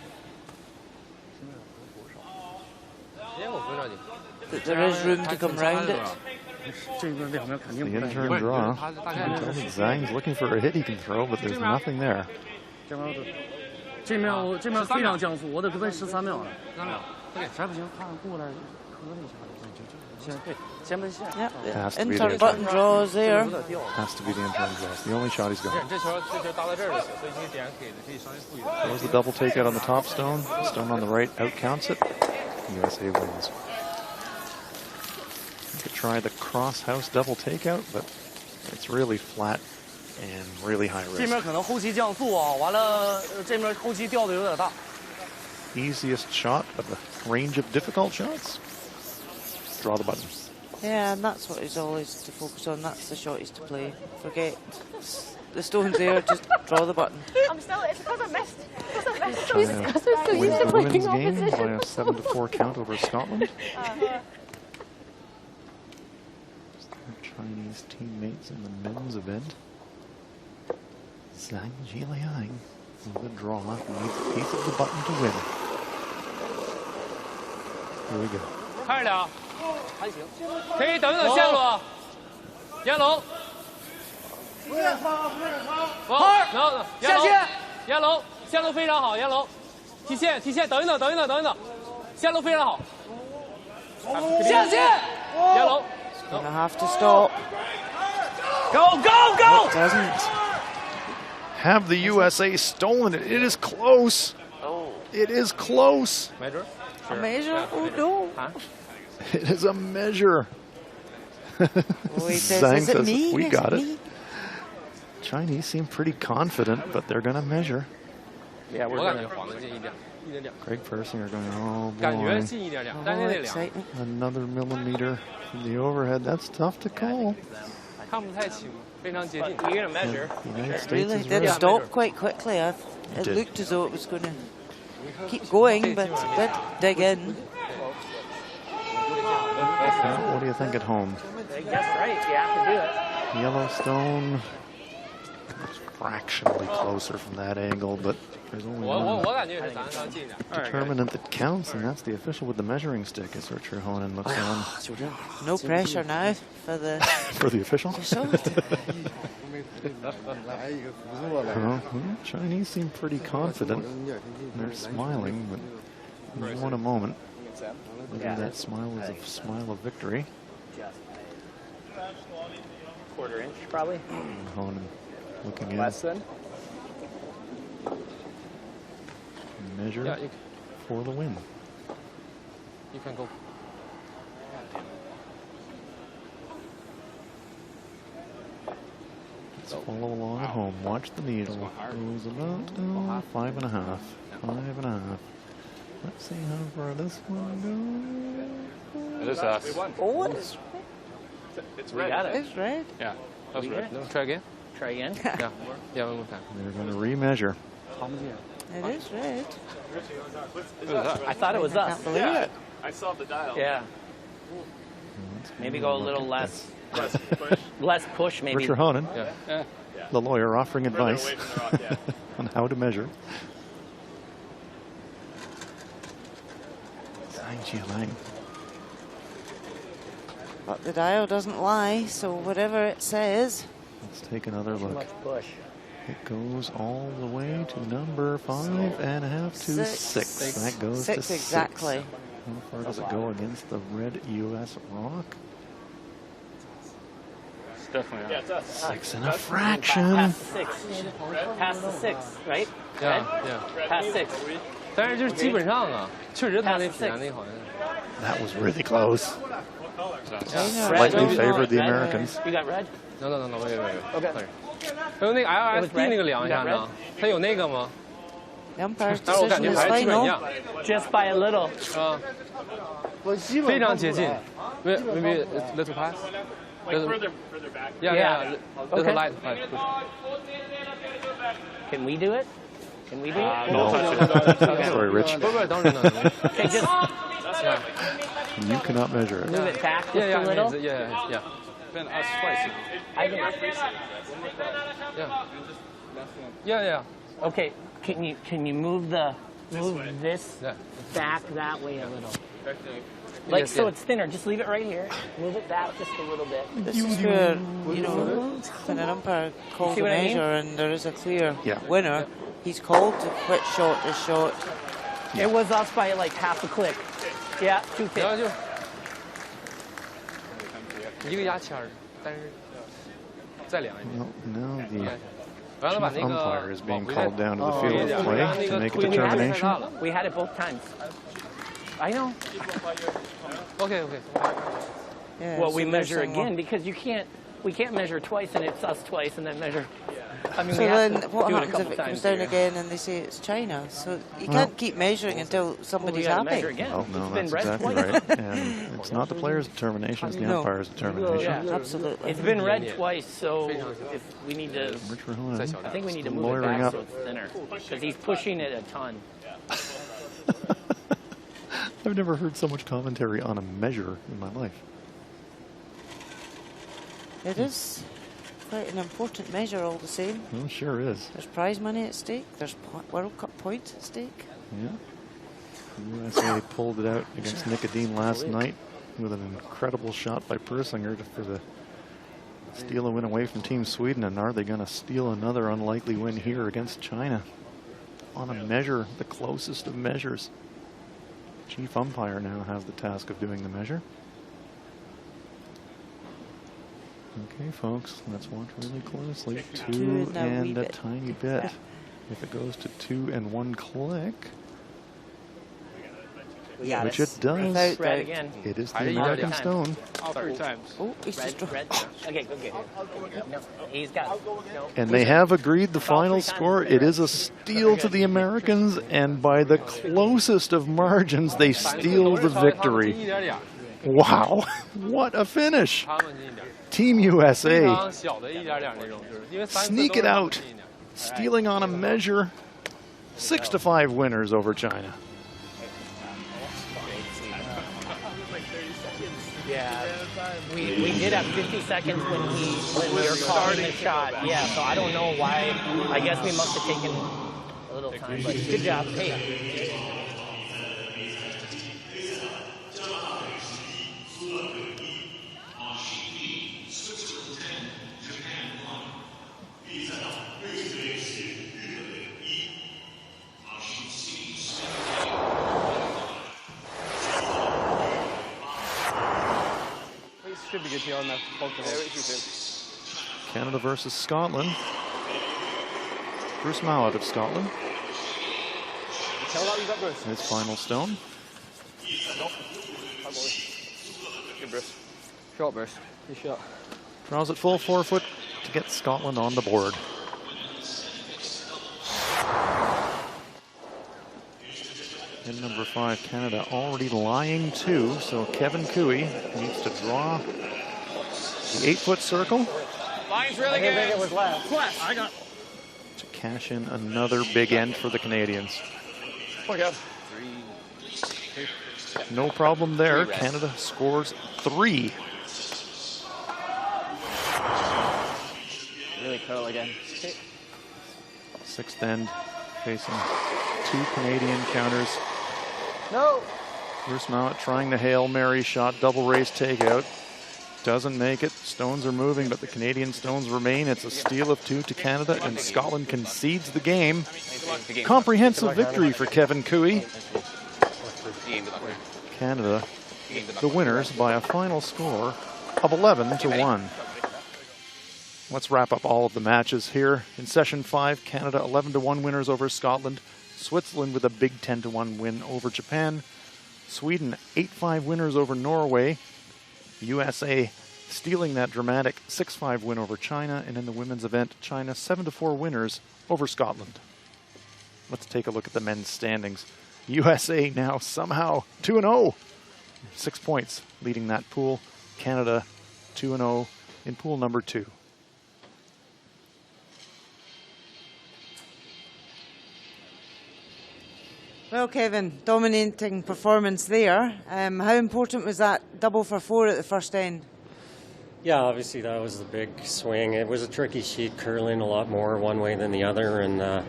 But there is room to come round it. The in-turn draw. You can tell that Zhang's looking for a hit he can throw, but there's nothing there. Has to be in-turn button draws there. Has to be the in-turn draw. It's the only shot he's got. Throws the double takeout on the top stone. Stone on the right outcounts it. USA wins. You could try the cross-house double takeout, but it's really flat and really high risk. Easiest shot, but the range of difficult shots. Draw the button. Yeah, and that's what he's always to focus on. That's the shot he's to play. Forget the stone's there, just draw the button. It's because I missed. China wins the women's game by a 7-4 count over Scotland. Chinese teammates in the men's event. Zhang Jiliang with a draw, needs a piece of the button to win. Here we go. 开始了，可以等等线路啊，严龙，好，下线，严龙，线路非常好，严龙，提线，等一等，线路非常好，下线，严龙 Gonna have to stop. Go! It doesn't. Have the USA stolen it? It is close. It is close. A measure? Oh no. It is a measure. He says, is it me? We got it. Me? Chinese seem pretty confident, but they're going to measure. Yeah, we're going to. Craig Persinger going, oh boy. Another millimeter from the overhead. That's tough to call. You're going to measure. United States Really is did ready. stop quite quickly. It looked as though it was going to keep going, but it did dig in. What do you think at home? That's right. You have to do it. Yellowstone is fractionally closer from that angle, but there's only one determinant that counts, and that's the official with the measuring stick, as Richard Honan looks on. No pressure now for the For the official? Well, Chinese seem pretty confident. They're smiling, but we want a moment. Maybe that smile is a smile of victory. Quarter inch, probably. Honan looking in. Less than. Measure for the win. You can go. Let's follow along at home. Watch the needle. Goes about 5.5. 5.5. Let's see how far this one goes. It is us. Oh, it's We got it. It's red. Yeah. That's We right. got it. Try again. Try again. Yeah. Yeah, one more time. They're going to remeasure. It is red. I thought it was I us. can't believe it. I saw the dial. Yeah. Maybe go a little less. Less push, maybe. Richard Honan, Yeah. the lawyer, offering advice on how to measure. But the dial doesn't lie, so whatever it says. Let's take another Too look. much push. It goes all the way to number 5.5 to 6. That goes to 6 exactly. 6. How far does it go against the red U.S. rock? It's definitely us. 6 and a fraction. Past the 6. Past the 6, right? Yeah, Red? yeah. Past 6. 但是就是基本上啊，确实他那体能那好像。 That was really close. Red. Slightly favored the Red. Americans. You got red? No, wait. Okay. 还有那个 LSD 那个量一下呢？它有那个吗？ The umpire's 但是我感 decision 觉 is 还是基本一 final. 样。 Just by a little. 啊，非常接近。Maybe little pass. Further back. Yeah. Little Okay. light. Can we do it? Can we do it? No. Sorry, Rich. 不，当然了。 Okay, just You cannot measure it. move it back just Yeah, a little. yeah. Been us twice now. I can, Yeah. okay, can you move this Yeah. back that way a little? Like Yes, so yeah. it's thinner. Just leave it right here. Move it back just a little bit. This is where, when an umpire calls See a what I mean? measure and there is a clear Yeah. winner, he's called to which shot is short. It was us by like half a click. Yeah, 2 然后 ticks. 就一个牙签儿，但是再量一遍。 Well, now the 完了把 chief 那个 umpire is being 往回 called down to the field of 那 play 个 to make a 推那个太 determination. 大了。 We had it both times. I know. OK. Yeah, Well, so we there's measure some more. again because we can't measure twice and it's us twice and then measure. I mean, So we then have to what do it a happens couple if it times comes down here. again and they say it's China? So you Well- can't keep measuring until Well, we somebody's gotta happy. measure again. Oh, no, It's been that's red exactly twice. right. And it's not the player's determination, it's the No. umpire's determination. Yeah, Absolutely. It's been red twice, so if we need to, Richard Honan, I think we need to still move it lawyering back up. so it's thinner because he's pushing it a ton. I've never heard so much commentary on a measure in my life. It is quite an important measure all the same. Well, sure is. There's prize money at stake. There's World Cup points at stake. Yeah. The USA pulled it out against Nicodine last night with an incredible shot by Persinger for the steal a win away from Team Sweden. And are they going to steal another unlikely win here against China? On a measure, the closest of measures. Chief umpire now has the task of doing the measure. Okay, folks, let's watch really closely. 2 and a tiny bit. If it goes to 2 and 1 click, Yeah, which it does, without Red doubt. again. it is the I did American it. stone. All 3 times. Oh, he's Red, just red. Okay, go get it. No, he's got. No. And they have agreed the final score. It is a steal to the Americans, and by the closest of margins, they steal the victory. Wow, what a finish! Team USA sneak it out, stealing on a measure. 6-5 winners over China. Yeah, we did have 50 seconds when we were calling the shot. Yeah, so I don't know why. I guess we must have taken a little time, but good job. Hey. Should be good here on that. Both of them. Canada versus Scotland. Bruce Mallett of Scotland. His final stone. Short burst. Good shot. Draws it full 4 foot to get Scotland on the board. In number 5, Canada already lying 2, so Kevin Cooey needs to draw the 8-foot circle. Line's really good. I didn't think it was left. I got to cash in another big end for the Canadians. Oh, God. No problem there. Canada scores 3. Really curl again. 6th end facing 2 Canadian counters. No. Bruce Mount trying the Hail Mary shot, double race takeout. Doesn't make it. Stones are moving, but the Canadian stones remain. It's a steal of 2 to Canada, and Scotland concedes the game. Comprehensive victory for Kevin Cooey. Canada, the winners by a final score of 11-1. Let's wrap up all of the matches here. In session 5, Canada 11-1 winners over Scotland. Switzerland with a big 10-1 win over Japan. Sweden 8-5 winners over Norway. USA stealing that dramatic 6-5 win over China. And in the women's event, China 7-4 winners over Scotland. Let's take a look at the men's standings. USA now somehow 2-0. 6 points leading that pool. Canada 2-0 in pool number 2. Well, Kevin, dominating performance there. How important was that double for 4 at the first end? Yeah, obviously that was the big swing. It was a tricky sheet, curling a lot more one way than the other. And,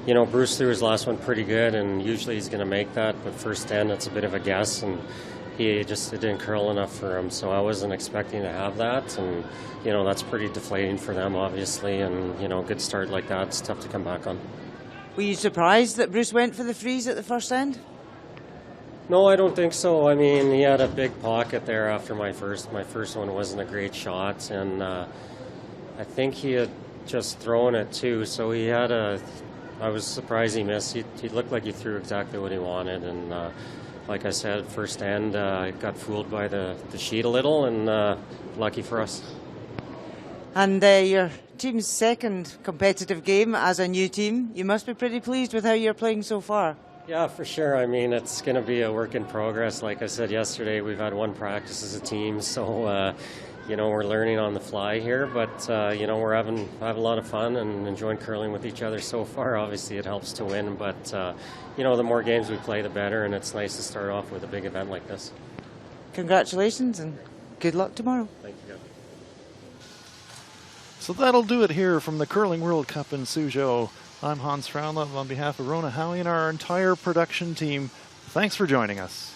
you know, Bruce threw his last one pretty good, and usually he's going to make that. But first end, it's a bit of a guess, and it didn't curl enough for him. So I wasn't expecting to have that. And, you know, that's pretty deflating for them, obviously. And, you know, a good start like that, it's tough to come back on. Were you surprised that Bruce went for the freeze at the first end? No, I don't think so. I mean, he had a big pocket there after my first. My first one wasn't a great shot, and I think he had just thrown it too. So he had I was surprised he missed. He looked like he threw exactly what he wanted, and like I said, first end, got fooled by the sheet a little, and lucky for us. And your team's second competitive game as a new team. You must be pretty pleased with how you're playing so far. Yeah, for sure. I mean, it's going to be a work in progress. Like I said yesterday, we've had one practice as a team, so you know, we're learning on the fly here. But you know, we're having a lot of fun and enjoying curling with each other so far. Obviously, it helps to win, but you know, the more games we play, the better. And it's nice to start off with a big event like this. Congratulations and good luck tomorrow. Thank you. So that'll do it here from the Curling World Cup in Suzhou. I'm Hans Fraunlove on behalf of Rona Howie and our entire production team. Thanks for joining us.